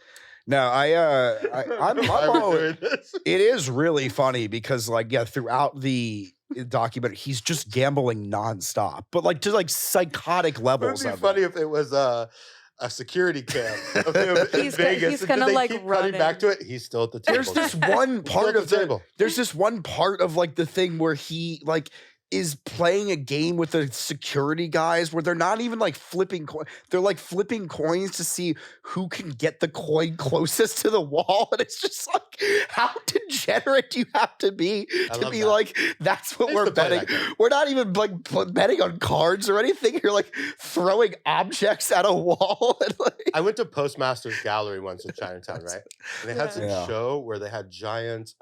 No, I'm Why we're always, doing this? it is really funny because like throughout the documentary he's just gambling nonstop, but like to like psychotic It levels would be of funny it. if it was a security cam of him in He's Vegas. gonna, Did they like, keep run cutting back in. to it. He's still at the table. There's this one He's part still of at the the table. there's this one part of like the thing where he like is playing a game with the security guys where they're not even like flipping coins. They're like flipping coins to see who can get the coin closest to the wall. And it's just like, how degenerate do you have to be I to love be that. like, that's what I used we're to play betting. that game. We're not even like betting on cards or anything. You're like throwing objects at a wall. And, like, I went to Postmaster's Gallery once in Chinatown, right? And they had some Yeah. show where they had giant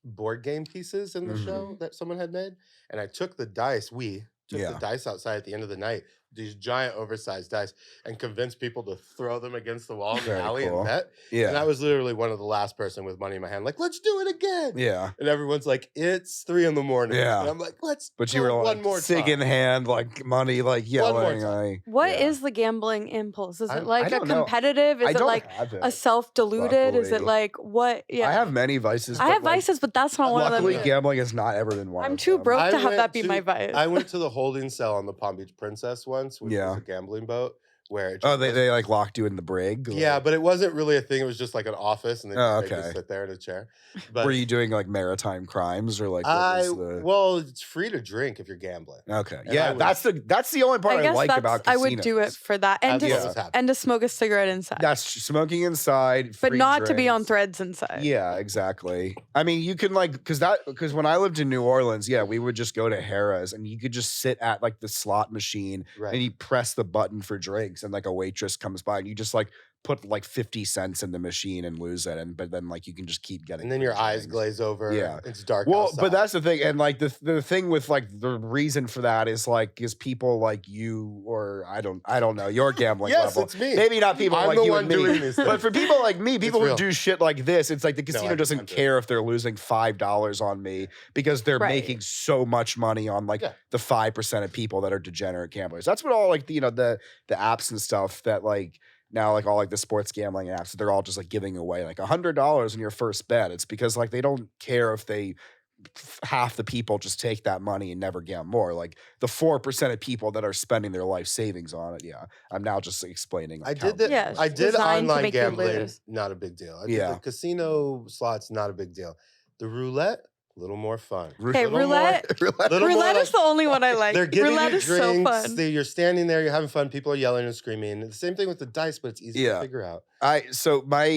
board game pieces in the show that someone had made. And I took the dice, Yeah. the dice outside at the end of the night, these giant oversized dice, and convinced people to throw them against the wall in the Very alley cool. and bet. And I yeah. was literally one of the last person with money in my hand, like, let's do it again. Yeah. And everyone's like, it's 3 a.m. Yeah. And I'm like, let's But you go were one like more sig in time. hand, like money, like One more yelling. time. Like, What yeah. is the gambling impulse? Is I it like a don't know. competitive? Is I it don't like have it. a self-deluded? Is it luckily. like what? Yeah, I have many vices. I but, have like, vices, but that's not one of them. Luckily, either. gambling has not ever been one. I'm of too them. broke I to have that went be to- my vice. I went to the holding cell on the Palm Beach Princess once, which Yeah. was a gambling boat, where it Oh, just they wasn't- like locked you in the brig. yeah, Like, but it wasn't really a thing. It was just like an office, and they Oh, just made you okay. sit there in a chair. But were you doing like maritime crimes or like? What was the... well, it's free to drink if you're gambling. Okay, and yeah, I was- that's the only part I I, guess like that's. about I casinos. would do it for that, and That's to what was happening. and to smoke a cigarette inside, That's smoking inside, but free not to be on drinks. threads inside. Yeah, exactly. I mean, you can like because when I lived in New Orleans, yeah, we would just go to Harrah's and you could just sit at like the slot machine Right. and you press the button for drinks and like a waitress comes by and you just like put like 50 cents in the machine and lose it, but then like you can just keep getting. And then your eyes things. glaze over. Yeah, it's dark. Well, outside. but that's the thing, and like the thing with like the reason for that is people like you or I don't know your gambling yes, level. it's me. Maybe not people I'm like the you one and me, doing these but for people like me, people who real. do shit like this, it's like the casino I doesn't can't do care if they're losing $5 on me because they're Right. making so much money on like the 5% of people that are degenerate gamblers. That's what all like the apps and stuff that like. Now, like all like the sports gambling apps, they're all just like giving away like $100 in your first bet. It's because like they don't care if half the people just take that money and never gamble more. Like the 4% of people that are spending their life savings on it. Yeah, I'm now just explaining. I Like, did that. Yeah, I it's did designed to online make you gambling. lose. Not a big deal. I did Yeah. the casino slots. Not a big deal. The roulette. A little more fun. Okay, Little roulette. little more Roulette is the only one I like. They're giving Roulette you is so drinks. fun. You're standing there. You're having fun. People are yelling and screaming. The same thing with the dice, but it's easy to figure out.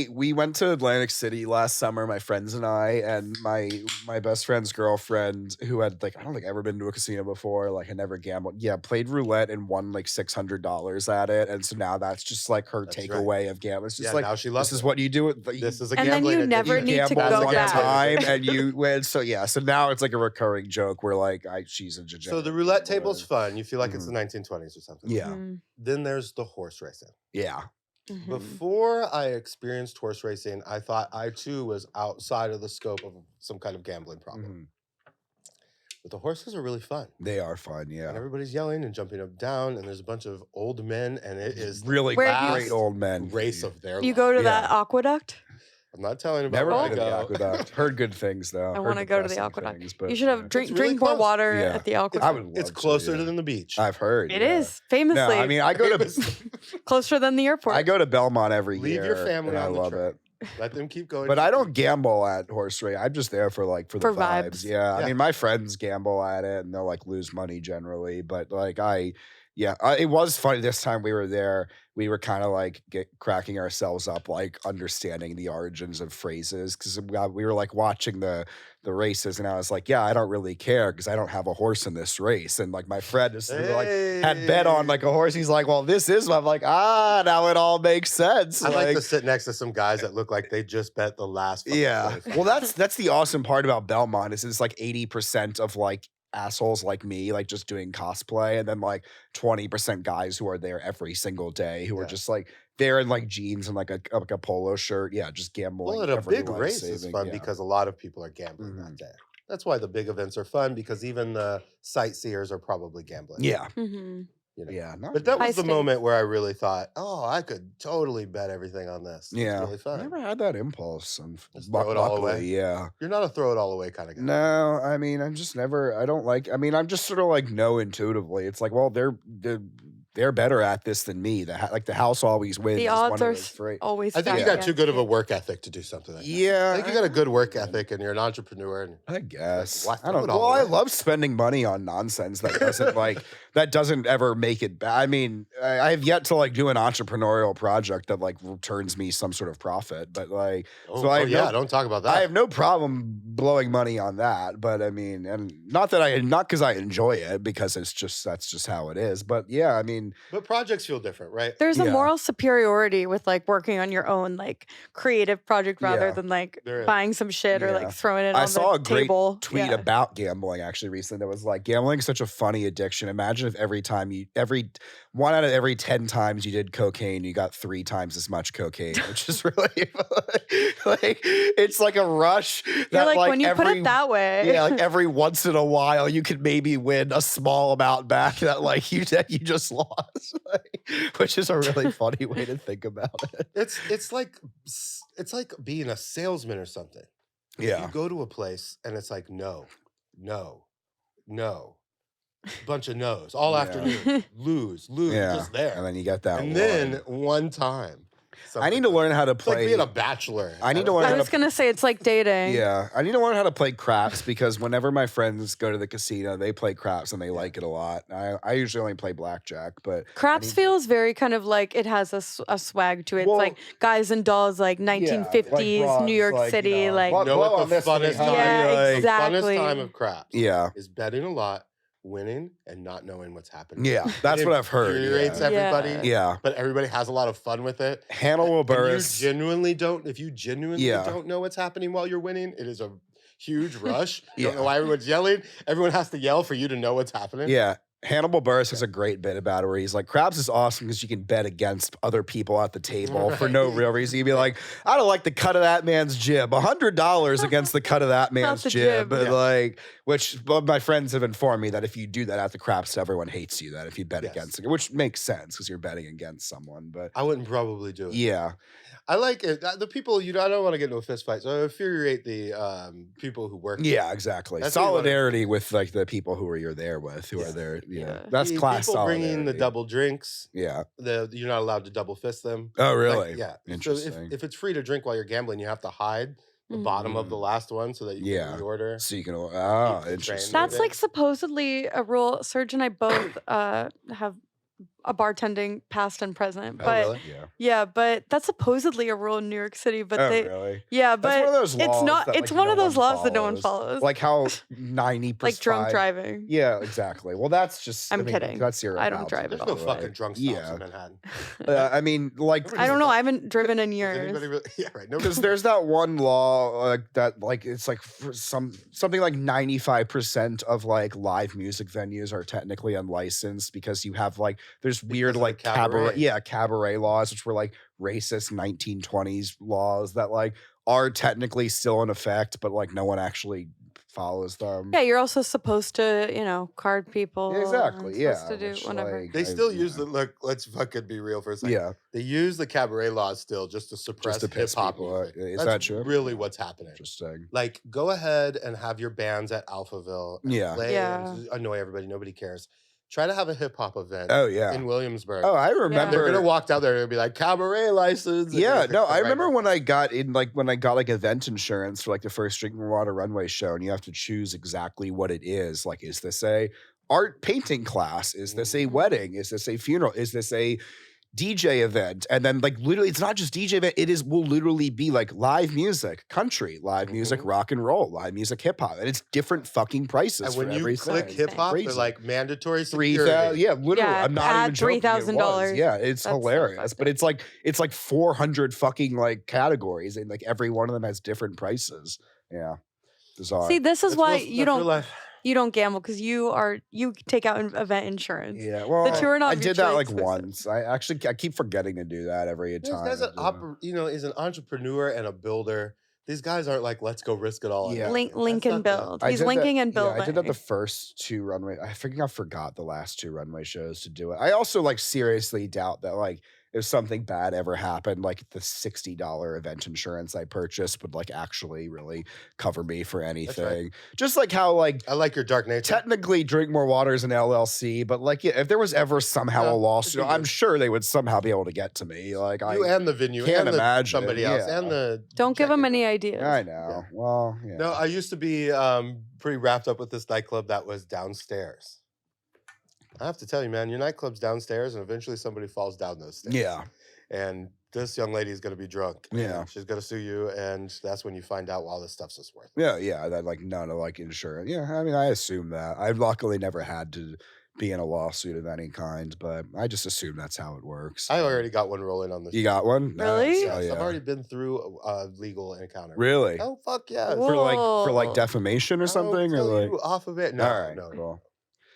We went to Atlantic City last summer, my friends and I, and my best friend's girlfriend, who had like I don't think ever been to a casino before, like had never gambled. Yeah, played roulette and won like $600 at it, and so now that's just like her takeaway of gambling. It's just like now she loves this is it. what you do. This is a And then gambling you never addiction. need to gamble go one back. time and you win. So now it's like a recurring joke where like she's a degenerate. So the roulette table's fun. You feel like it's the 1920s or something. Yeah. Mhm. Then there's the horse racing. Yeah. Mhm. Before I experienced horse racing, I thought I too was outside of the scope of some kind of gambling problem. Mhm. But the horses are really fun. They are fun, And yeah. everybody's yelling and jumping up and down, and there's a bunch of old men, and it is Really Where do you- great old men. race of their You life. go to Yeah. that aqueduct? I'm not telling about Never where I been to the go. aqueduct. Heard good things though. I Heard want to go to the depressing aqueduct. things, but, You should have yeah. really drink more close. water Yeah. at the I aqueduct. would love It's to, closer yeah. than the beach. I've heard. It yeah. is famously No, I mean I go to closer than the airport. I go to Belmont every Leave year. your family and I on the love train. it. Let them keep going. But I don't gamble at horse race. I'm just there for the For vibes. vibes. Yeah. I Yeah. mean, my friends gamble at it and they'll like lose money generally. But like it was funny this time we were there. We were kind of like cracking ourselves up, like understanding the origins of phrases because we were like watching the races, and I was like, yeah, I don't really care because I don't have a horse in this race. And like my friend is like had bet on like a horse. He's like, well, this is. I'm like, now it all makes sense. I like to sit next to some guys that look like they just bet the last. fucking Yeah. race. Well, that's the awesome part about Belmont is it's like 80% of like assholes like me, like just doing cosplay, and then like 20% guys who are there every single day who are Yeah. just like they're in like jeans and like a polo shirt. Yeah, just gambling. Well, at a every big life race is saving, fun yeah. because a lot of people are gambling that day. That's why the big events are fun because even the sightseers are probably gambling. Yeah. Mhm. You know? Yeah. No, But that High was the stakes. moment where I really thought, oh, I could totally bet everything on this. It's yeah. really I fun. never had that impulse. Just throw it all Luckily, away? yeah. You're not a throw it all away kind of guy. No, I mean, I'm just never. I don't like. I mean, I'm just sort of like know intuitively. It's like, well, they're better at this than me. The house always wins. The is odds one of are those phra- always I think you stacked got too against good of a you. work ethic to do something like that. Yeah, I think you got a good work ethic and you're an entrepreneur. And I guess. why I throw don't it know. all Well, I away? love spending money on nonsense that doesn't that doesn't ever make it bad. I mean, I have yet to like do an entrepreneurial project that like returns me some sort of profit, but like oh, I have no- don't talk about that. I have no problem blowing money on that, but I mean, and not because I enjoy it, because that's just how it is. But yeah, I mean, But projects feel different, right? There's a Yeah. moral superiority with like working on your own like creative project rather Yeah. than like There is. buying some shit or Yeah. like throwing it I on saw the a great table. tweet Yeah. about gambling actually recently that was like, gambling is such a funny addiction. Imagine if every 1 out of every 10 times you did cocaine, you got 3 times as much cocaine, which is really like it's like a rush. You're that, like when you put every- it that way. Yeah, like every once in a while, you could maybe win a small amount back that like you just lost, which is a really funny way to think about it. It's like being a salesman or something. Yeah, You go to a place and it's like no, bunch of no's all Yeah. afternoon. Lose, yeah, just there. and then you get that. And one. then one time. I need to learn how to It's like play. being a bachelor. I need to learn I how was to gonna say it's like dating. Yeah, I need to learn how to play craps because whenever my friends go to the casino, they play craps and they like it a lot. I usually only play blackjack, but Craps feels very kind of like it has a swag to it. Well, it's like guys and dolls, like 1950s bronze, New York like, City, you know, like blow You know what on the this for me, funnest honey, time? Yeah, like- The exactly. funnest time of craps yeah, is betting a lot winning and not knowing what's happening. Yeah, that's what I've heard. Infuriates Yeah. everybody. Yeah. But everybody has a lot of fun with it. Hannibal Buress. If you genuinely don't know what's happening while you're winning, it is a huge rush. You don't know why everyone's yelling. Everyone has to yell for you to know what's happening. Yeah. Hannibal Buress has a great bit about it where he's like, craps is awesome because you can bet against other people at the table for no real reason. You'd be like, I don't like the cut of that man's jib. $100 against the cut of that man's jib. But like, which my friends have informed me that if you do that at the craps, everyone hates you. That if you bet against it, which makes sense because you're betting against someone. But I wouldn't probably do it. Yeah. I like it. The people, I don't want to get into a fist fight, so I infuriate the people who work. Yeah, exactly. That's solidarity with like the people who you're there with, who are there. Yeah, that's class people solidarity. bringing the double drinks. Yeah, you're not allowed to double fist them. Oh, really? Like, yeah. Interesting. So if it's free to drink while you're gambling, you have to hide the bottom of the last one so that you can reorder. So you can. Interesting. That's like supposedly a rule. Serge and I both have a bartending past and present, but really? yeah, but that's supposedly a rule in New York City. But really? Yeah, but one of those it's laws not. that, It's like, one no of those one laws that no one follows. follows. Like how 90%, like drunk driving. Yeah, exactly. Well, that's just. I'm kidding. That's your. I don't drive There's at no all. fucking drunk stops in Manhattan. I mean, like I don't know. I haven't driven in years. Yeah, right. Because there's that one law that like it's like for something like 95% of like live music venues are technically unlicensed because you have like there's weird like cabaret laws which were like racist 1920s laws that like are technically still in effect but like no one actually follows them. Yeah, you're also supposed to, card people. Exactly. Yeah. To do whatever. They still use the look. Let's fucking be real for a second. Yeah. They use the cabaret laws still just to suppress hip hop music. Is That's that true? Really, what's happening? Interesting. Like, go ahead and have your bands at Alphaville. Yeah. Play and annoy everybody. Nobody cares. Try to have a hip hop event. Oh yeah. In Williamsburg. Oh, I remember. They're gonna walk down there and be like cabaret license. Yeah, no, I remember when I got event insurance for like the first Drink.More.Water runway show, and you have to choose exactly what it is. Like, is this a art painting class? Is this a wedding? Is this a funeral? Is this a DJ event? And then like literally it's not just DJ event, will literally be like live music, country, live music, rock and roll, live music, hip hop. And it's different fucking prices. And when you click hip hop, they're like mandatory security. Literally. I'm not even joking. $3,000. Yeah, it's hilarious. So but it's like 400 fucking like categories and like every one of them has different prices. Yeah. Bizarre. See, this is why you don't gamble because you take out event insurance. Yeah, well, the two are not I did that like exclusive. once. I keep forgetting to do that every time. This guy's is an entrepreneur and a builder. These guys aren't like, let's go risk it all. Yeah. Link and build. He's linking and building. I did that the first two runway. I forgot the last two runway shows to do it. I also like seriously doubt that like if something bad ever happened, like the $60 event insurance I purchased would like actually really cover me for anything. Right. Just like how like I like your dark nature. Technically, Drink.More.Water is an LLC, but like if there was ever somehow a lawsuit, I'm sure they would somehow be able to get to me. Like you and the venue, can't and imagine somebody else, and the don't give them any ideas. I know. Yeah. Well, yeah. No, I used to be pretty wrapped up with this nightclub that was downstairs. I have to tell you, man, your nightclub's downstairs, and eventually somebody falls down those stairs. Yeah. And this young lady is going to be drunk. Yeah. She's going to sue you, and that's when you find out all this stuff's just worth. Yeah. That like none of like insurance. Yeah, I mean, I assume that. I've luckily never had to be in a lawsuit of any kind, but I just assume that's how it works. I already got one rolling on this. You got one? Really? Nice. Yes, Oh, yeah. I've already been through a legal encounter. Really? Oh fuck yeah! For like defamation or something, or like off of it? No, all right, no. Cool.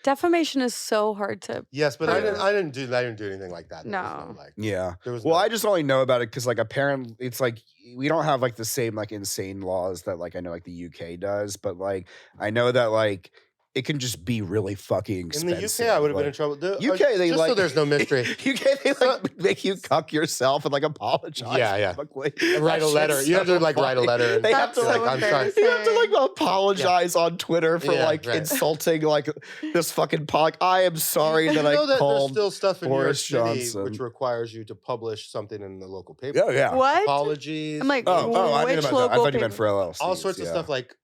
Defamation is so hard to. Yes, but I didn't do anything like that. No. Yeah. There was I just only know about it because like apparently it's like we don't have like the same like insane laws that like I know like the UK does, but like I know that like it can just be really fucking expensive. In the UK, I would have been in trouble. UK, they just like so there's no mystery. UK, they like make you cuck yourself and like apologize. Yeah. Publicly. Write a letter. You have to like write a letter. They have to like I'm sorry. you have to like apologize on Twitter for insulting like this fucking I am sorry that I called. There's still stuff in Boris New York City Johnson. which requires you to publish something in the local paper. Oh yeah. What? Apologies. I'm like, I knew which about that. I local thought you meant for LLCs. all sorts of stuff like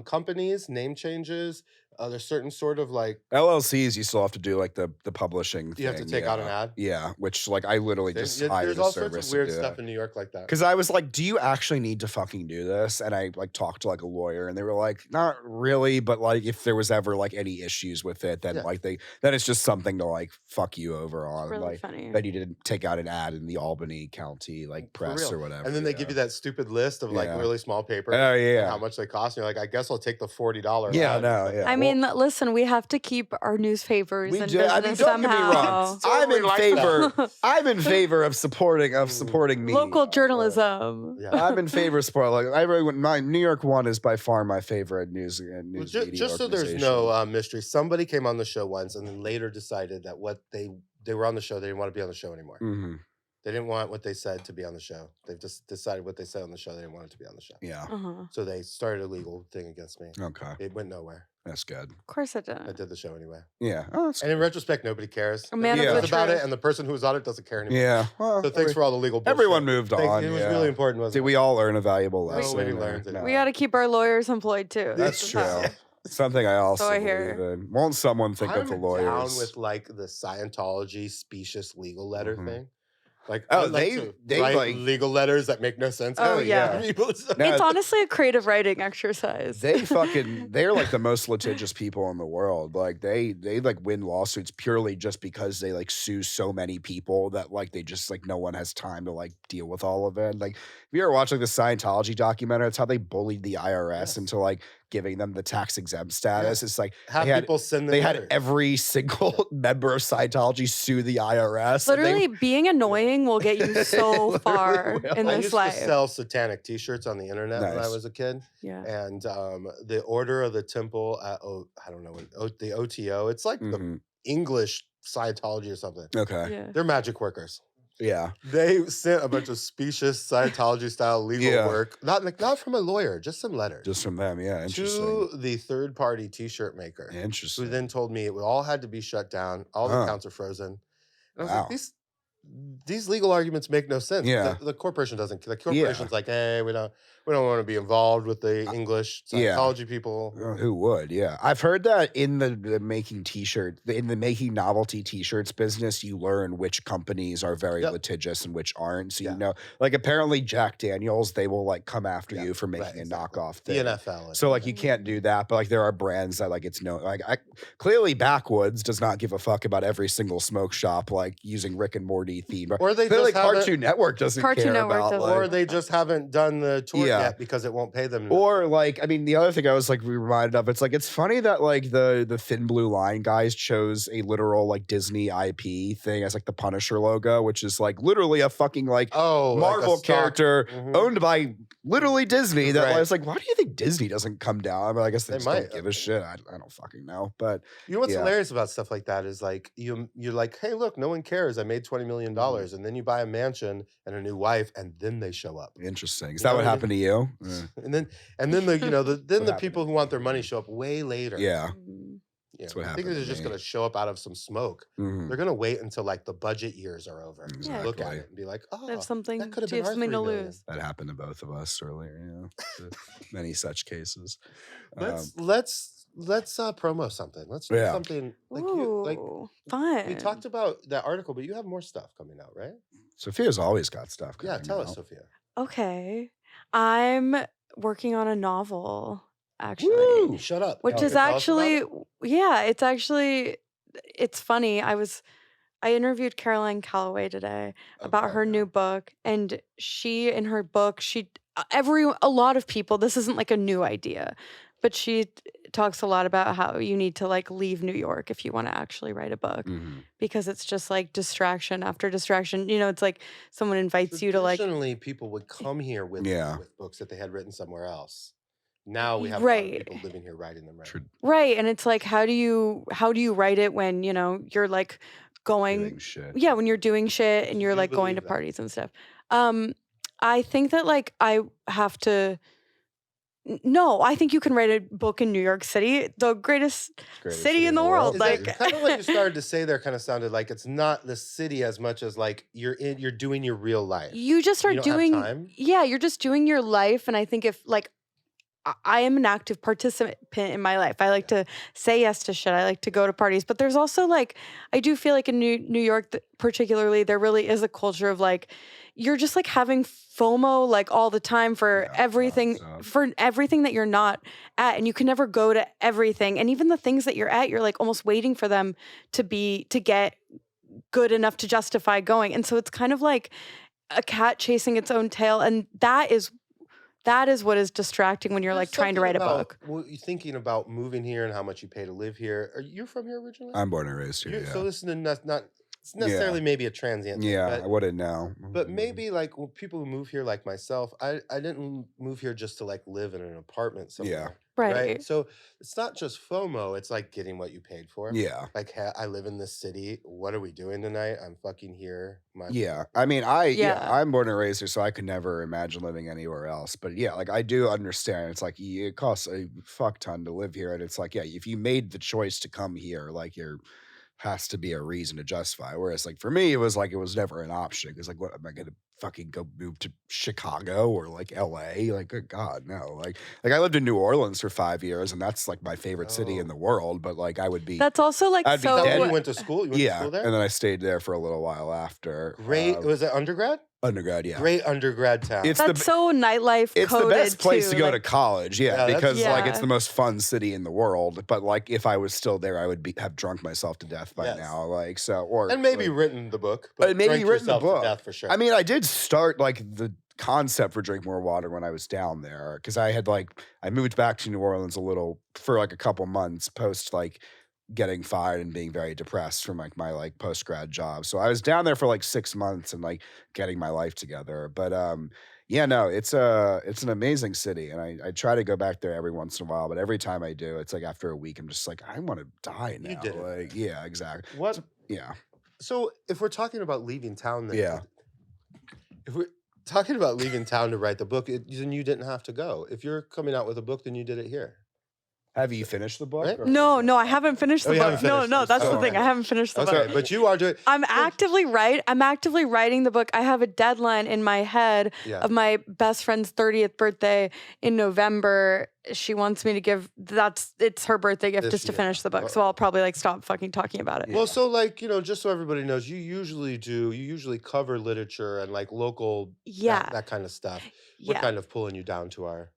companies, name changes, there's certain sort of like LLCs, you still have to do like the publishing thing. you have to take out an ad. Yeah, which like I literally just hired There's a all sorts service of weird to do stuff that. in New York like that. Because I was like, do you actually need to fucking do this? And I like talked to like a lawyer and they were like, not really, but like if there was ever like any issues with it, then like then it's just something to like fuck you over on. Really like funny. that you didn't take out an ad in the Albany County like press or whatever. And then they give you that stupid list of like really small paper. Oh yeah. How much they cost. And you're like, I guess I'll take the $40. Yeah, ad. no, yeah. I mean, listen, we have to keep our newspapers in business don't get me somehow. wrong. I'm in favor of supporting me. Local journalism. Yeah. I'm in favor of support. Like my New York One is by far my favorite news Well, media just so there's no mystery, somebody came on the show once and then later decided that what they were on the show, they didn't want to be on the show anymore. Mm-hmm. They didn't want what they said to be on the show. They've just decided what they said on the show. They didn't want it to be on the show. Yeah. So they started a legal thing against me. Okay. It went nowhere. That's good. Of course it I did. did the show anyway. Yeah. Oh, that's And in retrospect, nobody cares. A man of Nobody the cares about truth. it, and the person who was on it doesn't care anymore. yeah. Well, So thanks for all the legal bullshit. everyone moved on. It was yeah. really important, wasn't Did it? we all learn a valuable lesson? Nobody learned it. No. We got to keep our lawyers employed too. That's This is true. how- Something I also I believe hear. in. Won't someone think I'm of the lawyers? down with like the Scientology specious legal letter thing. Like, Oh, I like to they write like legal letters that make no sense. Oh, yeah. People, so- No, It's honestly a creative writing exercise. they're like the most litigious people in the world. Like they like win lawsuits purely just because they like sue so many people that like they just like no one has time to like deal with all of it. Like if you ever watch like the Scientology documentary, it's how they bullied the IRS into like giving them the tax exempt status. It's like have they had, people send them they had letters. every single member of Scientology sue the IRS. and Literally, being annoying will get you so far will. in I this used life. to sell satanic T-shirts on the internet when I Nice. was a kid, Yeah. and the Order of the Temple at I don't know the OTO. It's like the Mhm. English Scientology or something. Okay. Yeah. They're magic workers. Yeah. They sent a bunch of specious Scientology style legal Yeah. work, not from a lawyer, just some letters Just from them. Yeah. Interesting. to the third party T-shirt maker, Interesting. who then told me it all had to be shut down. All the Huh. accounts are frozen. And I was Wow. like, these legal arguments make no sense. Yeah. The corporation doesn't. The corporation's like, hey, we don't want to be involved with the English yeah. Scientology people. Who would? Yeah, I've heard that in the making making novelty T-shirts business, you learn which companies are very litigious and which aren't. So you know, like apparently Jack Daniels, they will like come after you for making a knockoff The thing. NFL. So like you can't do that, but like there are brands that like it's no like clearly Backwoods does not give a fuck about every single smoke shop like using Rick and Morty theme. Or they Clearly just haven't- Cartoon Network doesn't Cartoon care Network about doesn't. like, or they just haven't done the tour Yeah. yet because it won't pay them. enough. or like, I mean, the other thing I was like reminded of, it's like it's funny that like the Thin Blue Line guys chose a literal like Disney IP thing as like the Punisher logo, which is like literally a fucking like like a Marvel stock- character Mhm. owned by literally Disney. That Right. I was like, why do you think Disney doesn't come down? I mean, I guess they They just might. don't give a shit. I don't fucking know, but You know what's Yeah. hilarious about stuff like that is like you're like, hey, look, no one cares. I made $20 million, and then you buy a mansion and a new wife, and then they show up. interesting. Is You that know what what I happened to you? And then the then What the happened? people who want their money show up way later. Yeah. Mhm. You That's know, what I think happened they're to just me. going to show up out of some smoke. Mhm. They're going to wait until like the budget years are over. Look at Exactly. it and be like, They oh, have something. that could have Do been you have our something to 3 million. lose? That happened to both of us earlier. Yeah, many such cases. Let's promo something. Let's do Yeah. something like Ooh, fun. we talked about that article, but you have more stuff coming out, right? Sophia's always got stuff. Yeah, coming tell us, out. Sophia. Okay, I'm working on a novel actually. Woo! Shut up. Which Okay, is tell us about actually, it. yeah, it's funny. I interviewed Caroline Calloway today about Okay, her yeah. new book, and in her book, a lot of people, this isn't like a new idea, but she talks a lot about how you need to like leave New York if you want to actually write a book, Mhm. because it's just like distraction after distraction. You know, it's like someone invites you to like, Traditionally, people would come here with books that they had written somewhere else. Now we have a lot of Right. people living here writing them. Right. True. right, and it's like, how do you write it when you're like going Doing shit. yeah, when you're doing shit and you're You like going to believe that. parties and stuff. I think that like I have to. No, I think you can write a book in New York City, the greatest city in the world. Is Like that kind of what you started to say there? Kind of sounded like it's not the city as much as like you're doing your real life. you just start You don't have doing. time? Yeah, you're just doing your life, and I think if like I am an active participant in my life. I like to say yes to shit. I like to go to parties. But there's also like, I do feel like in New York, particularly, there really is a culture of like, you're just like having FOMO like all the time for everything that you're not at, and you can never go to everything. And even the things that you're at, you're like almost waiting for them to get good enough to justify going. And so it's kind of like a cat chasing its own tail, and that is what is distracting when you're like trying to write a book. Well, you're thinking about moving here and how much you pay to live here. Are you from here originally? I'm born and raised here. So this is not necessarily maybe a transient thing, I wouldn't know. But maybe like people who move here like myself, I didn't move here just to like live in an apartment somewhere. Right. So it's not just FOMO, it's like getting what you paid for. Yeah. Like, hey, I live in this city. What are we doing tonight? I'm fucking here. I mean, I'm born and raised here, so I could never imagine living anywhere else. But yeah, like I do understand. It's like it costs a fuck ton to live here. And it's like, yeah, if you made the choice to come here, like has to be a reason to justify. Whereas like for me, it was never an option. Because like, what am I gonna fucking go move to Chicago or like LA? Like, good God, no. Like I lived in New Orleans for 5 years, and that's like my favorite city in the world. But like I would be. That's also like I'd so. be dead. You went to school? You went to school there? And then I stayed there for a little while after. Great. Was it undergrad? Undergrad, yeah. Great undergrad town. That's so nightlife It's the best place to go like, to college, because like it's Yeah. the most fun city in the world. But like if I was still there, I would have drunk myself to death by now. Like so, and maybe written the book, but maybe drank written the yourself book to death for sure. I mean, I did start like the concept for Drink.More.Water when I was down there because I moved back to New Orleans for like a couple months post like getting fired and being very depressed from like my like post grad job. So I was down there for like 6 months and like getting my life together. But it's an amazing city, and I try to go back there every once in a while. But every time I do, it's like after a week, I'm just like I want to die now. You did it. Like yeah, exactly. What? Yeah. So if we're talking about leaving town, then if we're talking about leaving town to write the book, then you didn't have to go. If you're coming out with a book, then you did it here. Have you finished the book? Right? or- No, I haven't finished the you book. haven't finished No, it. that's the Oh, thing. I okay. haven't finished the book. Okay, but you are doing. I'm actively writing the book. I have a deadline in my head of my best friend's 30th birthday in November. She wants me to give it's her birthday gift just to finish the book. So I'll probably like stop fucking talking about it. Well, so like just so everybody knows, you usually cover literature and like local that kind of stuff. We're kind of pulling you down to our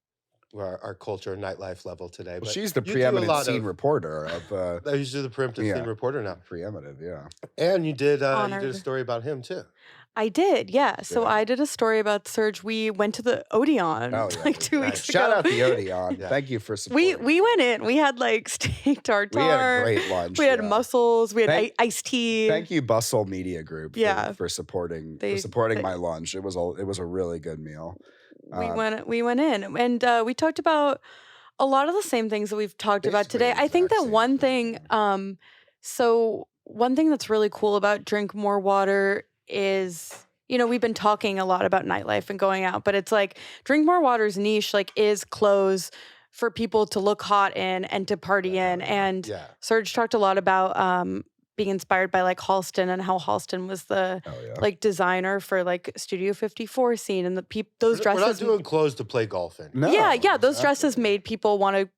culture and nightlife level today. Well, But she's the you do a preeminent lot scene of- reporter of I used to do the preemptive scene reporter now, preeminent, yeah. and you did a Honored. story about him too. I did, yeah. So Yeah. I did a story about Serge. We went to the Odeon Oh, yeah, like 2 nice. weeks Shout ago. out the Odeon. Yeah. Thank you for supporting. We went in. We had like steak tartare. We had a great lunch. We had yeah. mussels. We had Thank- iced tea. Thank you, Bustle Media Group, Yeah. for supporting They- my lunch. It was a really good meal. We went in, and we talked about a lot of the same things that we've talked about Basically today. the I think exact that same one thing, thing, so one thing that's really cool about Drink.More.Water is, we've been talking a lot about nightlife and going out, but it's like Drink.More.Water's niche like is clothes for people to look hot in and to party in. And Serge talked a lot about being inspired by like Halston and how Halston was the like designer for like Studio 54 scene, and those dresses. We're not doing clothes to play golf in. No, yeah, those exactly. dresses made people want to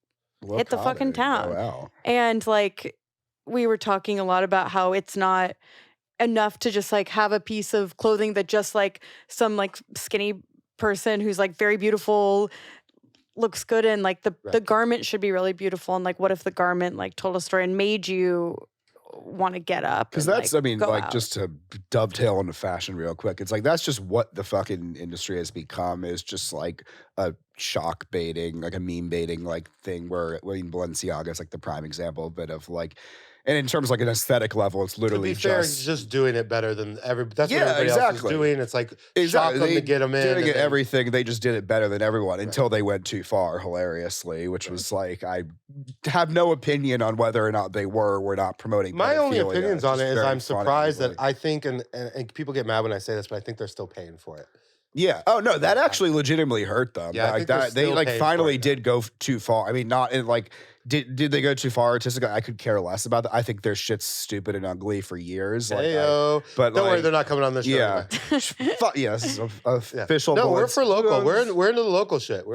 Look hit the hotter fucking and go town. out. And like we were talking a lot about how it's not enough to just like have a piece of clothing that just like some like skinny person who's like very beautiful looks good in. Like the garment should be really beautiful. And like what if the garment like told a story and made you want to get up? Because and, that's, like, I mean, go like out. just to dovetail into fashion real quick, it's like that's just what the fucking industry has become, is just like a shock baiting, like a meme baiting like thing where Balenciaga is like the prime example, but of like, and in terms of like an aesthetic level, it's literally To be fair, just just doing it better than everybody. That's what Yeah, everybody else is exactly. doing. It's like Exactly. shock them They to get them in. doing and it then- everything. They just did it better than everyone until they went too far, hilariously, which was like, I have no opinion on whether or not they were not promoting. My only pedophilia. opinions It's on just it is very I'm funny, surprised that like- I think, and people get mad when I say this, but I think they're still paying for it. Yeah. Oh no, that actually legitimately hurt them. Yeah, I like think they're that they still like paying for finally it now. did go too far. I mean, not in like did they go too far artistic? I could care less about that. I think their shit's stupid and ugly for years. Heyo. But don't worry, they're not coming on this show. Yeah, anyway. yeah, this is official. No, we're Bullets. for local. We're into the local shit.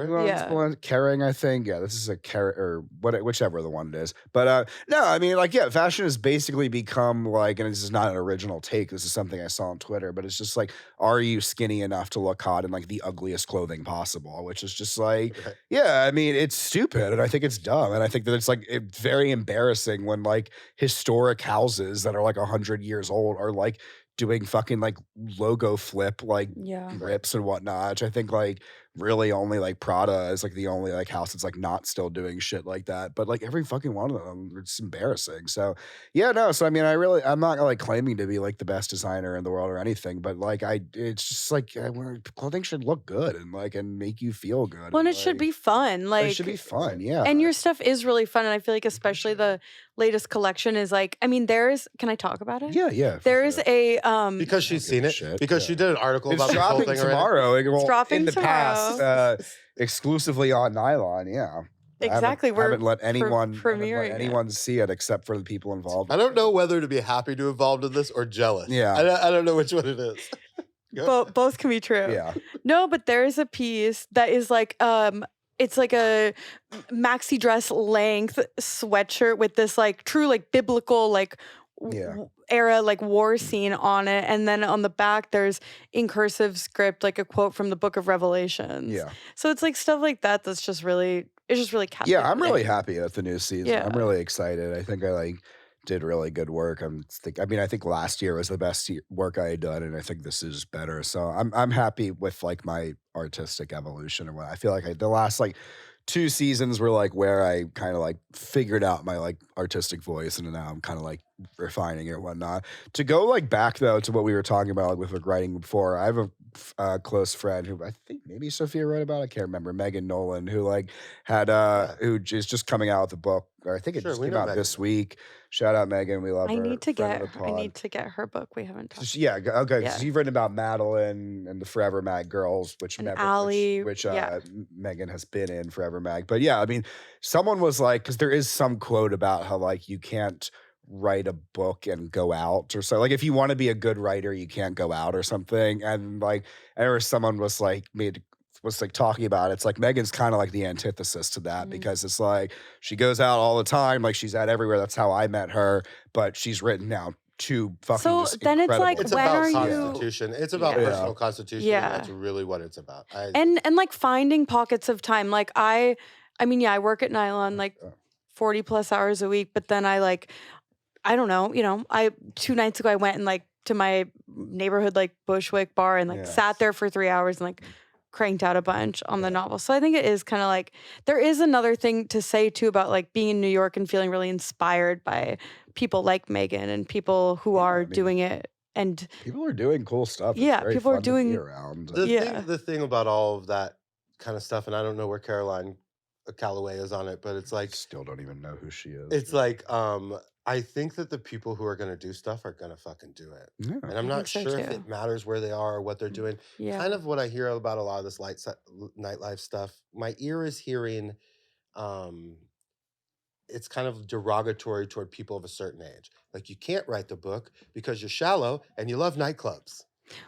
Caring, I think. Yeah, this is a carrot or whichever the one it is. But no, I mean, like, yeah, fashion has basically become like, and this is not an original take. This is something I saw on Twitter, but it's just like, are you skinny enough to look hot in like the ugliest clothing possible? Which is just like, yeah, I mean, it's stupid, and I think it's dumb, and I think that it's like very embarrassing when like historic houses that are like 100 years old are like doing fucking like logo flip like rips and whatnot. Which I think like really only like Prada is like the only like house that's like not still doing shit like that. But like every fucking one of them, it's embarrassing. So yeah, no. So I mean, I'm not like claiming to be like the best designer in the world or anything, but like it's just like clothing should look good and like and make you feel good. Well, and it like, should be fun. Like it should be fun. Yeah. And your stuff is really fun, and I feel like especially the latest collection is like. I mean, can I talk about it? Yeah. There is a because she's seen it. Shit, because she did an article it's about the whole dropping thing tomorrow. It's dropping in the tomorrow. past, exclusively on Nylon. Yeah. Exactly. I haven't let anyone premiering see it except for the people involved. I don't know whether to be happy to involved in this or jealous. Yeah. I don't know which one it is. Both can be true. Yeah. No, but there is a piece that is like it's like a maxi dress length sweatshirt with this like true like biblical like era like war scene on it, and then on the back there's in cursive script like a quote from the Book of Revelations. Yeah. So it's like stuff like that that's just really captivating. Yeah, I'm really happy with the new season. Yeah. I'm really excited. I think I like did really good work. I think last year was the best work I had done, and I think this is better. So I'm happy with like my artistic evolution and what I feel like the last like 2 seasons were like where I kind of like figured out my like artistic voice, and now I'm kind of like refining it and whatnot. To go like back though to what we were talking about like, with like, writing before, I have a close friend who I think maybe Sophia wrote about. I can't remember. Megan Nolan, who like had who is just coming out with a book, or I think it just came out this week. Shout out Megan, we love her. I need to get her book. We haven't talked. Okay. So you've written about Madeline and the Forever Mag girls, which Megan has been in Forever Mag. But yeah, I mean, someone was like, because there is some quote about how like you can't write a book and go out or so. Like if you want to be a good writer, you can't go out or something. And like, I remember someone was like talking about it. It's like Megan's kind of like the antithesis to that, because it's like she goes out all the time, like she's out everywhere. That's how I met her, but she's written now 2 fucking so then it's like it's when about are constitution. It's about personal constitution. Yeah. And that's really what it's about. And like finding pockets of time. Like I work at Nylon like 40 plus hours a week, but then I don't know, 2 nights ago I went and like to my neighborhood like Bushwick bar and like sat there for 3 hours and like cranked out a bunch on the novel. So I think it is kind of like, there is another thing to say too about like being in New York and feeling really inspired by people like Megan and people who are doing it. And people are doing cool stuff. Yeah, people are doing around. The thing about all of that kind of stuff, and I don't know where Caroline Calloway is on it, but it's like still don't even know who she is. It's like I think that the people who are going to do stuff are going to fucking do it. Yeah. And I'm not sure if it matters where they are or what they're doing. Yeah. Kind of what I hear about a lot of this nightlife stuff. My ear is hearing it's kind of derogatory toward people of a certain age. Like you can't write the book because you're shallow and you love nightclubs.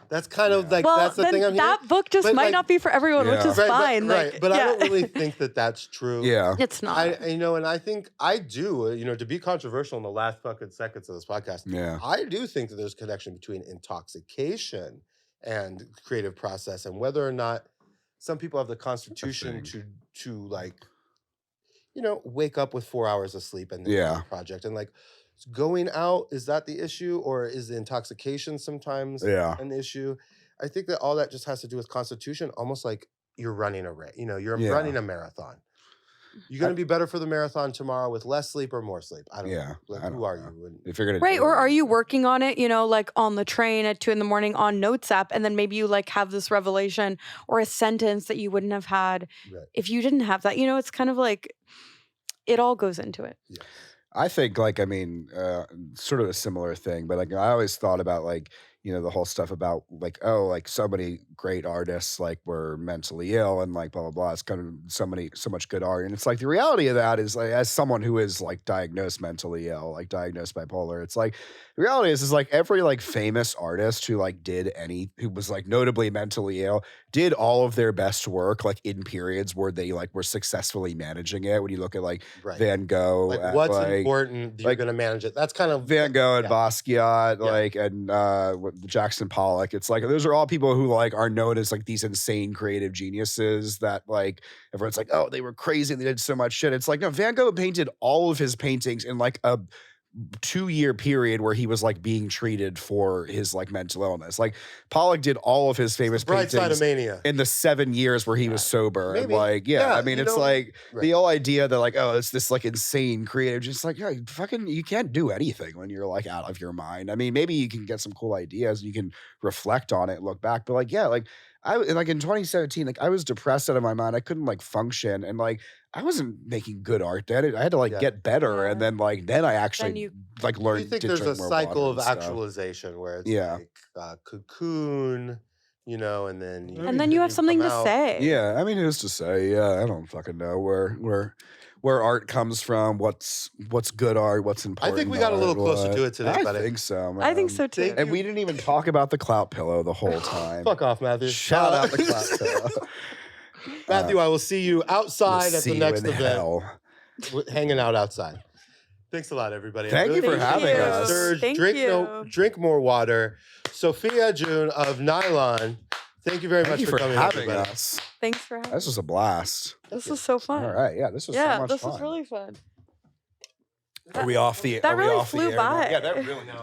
That's kind of like, that's the thing I'm hearing. That book just might not be for everyone, which is fine. But I don't really think that that's true. Yeah. It's not. And I think I do, to be controversial in the last fucking seconds of this podcast, I do think that there's a connection between intoxication and creative process, and whether or not some people have the constitution to like, wake up with 4 hours of sleep and then do the project. And like, going out, is that the issue, or is the intoxication sometimes an issue? I think that all that just has to do with constitution, almost like you're running a race. You're running a marathon. You're going to be better for the marathon tomorrow with less sleep or more sleep. I don't know. Like, who are you? If you're gonna or are you working on it, like on the train at 2 a.m. on Notes app, and then maybe you like have this revelation or a sentence that you wouldn't have had if you didn't have that. It's kind of like it all goes into it. I think sort of a similar thing, but like I always thought about like, you know, the whole stuff about like, oh, like so many great artists like were mentally ill and like blah blah blah. It's kind of so much good art, and it's like the reality of that is like, as someone who is like diagnosed mentally ill, like diagnosed bipolar, it's like the reality is like every like famous artist who like who was like notably mentally ill did all of their best work like in periods where they like were successfully managing it. When you look at like Right. Van Gogh, Like what's like, important, you're like, going to manage it. That's kind of Van Gogh and yeah. Basquiat, Yeah. like, and Jackson Pollock. It's like those are all people who like are known as like these insane creative geniuses that like everyone's like, oh, they were crazy, they did so much shit. It's like, no, Van Gogh painted all of his paintings in like a 2-year period where he was like being treated for his like mental illness. Like Pollock did all of his famous Bright side of paintings mania. in the 7 years where he was sober. Maybe. And like, Yeah, I mean, you it's know, like right. the whole idea that like, oh, it's this like insane creative, just like, yeah, fucking, you can't do anything when you're like out of your mind. I mean, maybe you can get some cool ideas and you can reflect on it, look back, but like, yeah, like like in 2017, like I was depressed out of my mind. I couldn't like function, and like I wasn't making good art then. I had to like get better, and then I actually like I learned. think to there's a drink more cycle water of and stuff. actualization where it's Yeah. like cocoon, you know, and then you have something to say. Yeah, I mean, who's to say? Yeah, I don't fucking know where art comes from, what's good art, what's important. I think we got a little closer to it today. I but think so, man. I think so too. And we didn't even talk about the clout pillow the whole time. Fuck off, Matthew. Shout out the clout pillow. Matthew, I will see you outside We'll at see the you next in event. hell. We're hanging out outside. Thanks a lot, everybody. Thank you for appreciate having it. us. Serge, Thank you. Drink More Water. Sophia June of Nylon. Thank you very Thank much you for for coming, having everybody. us. Thanks for having This was a blast. This was so fun. All right, yeah, this was so Yeah, much this fun. was really fun. Are we off the? That are we really off the flew air now? by. Yeah, that really did.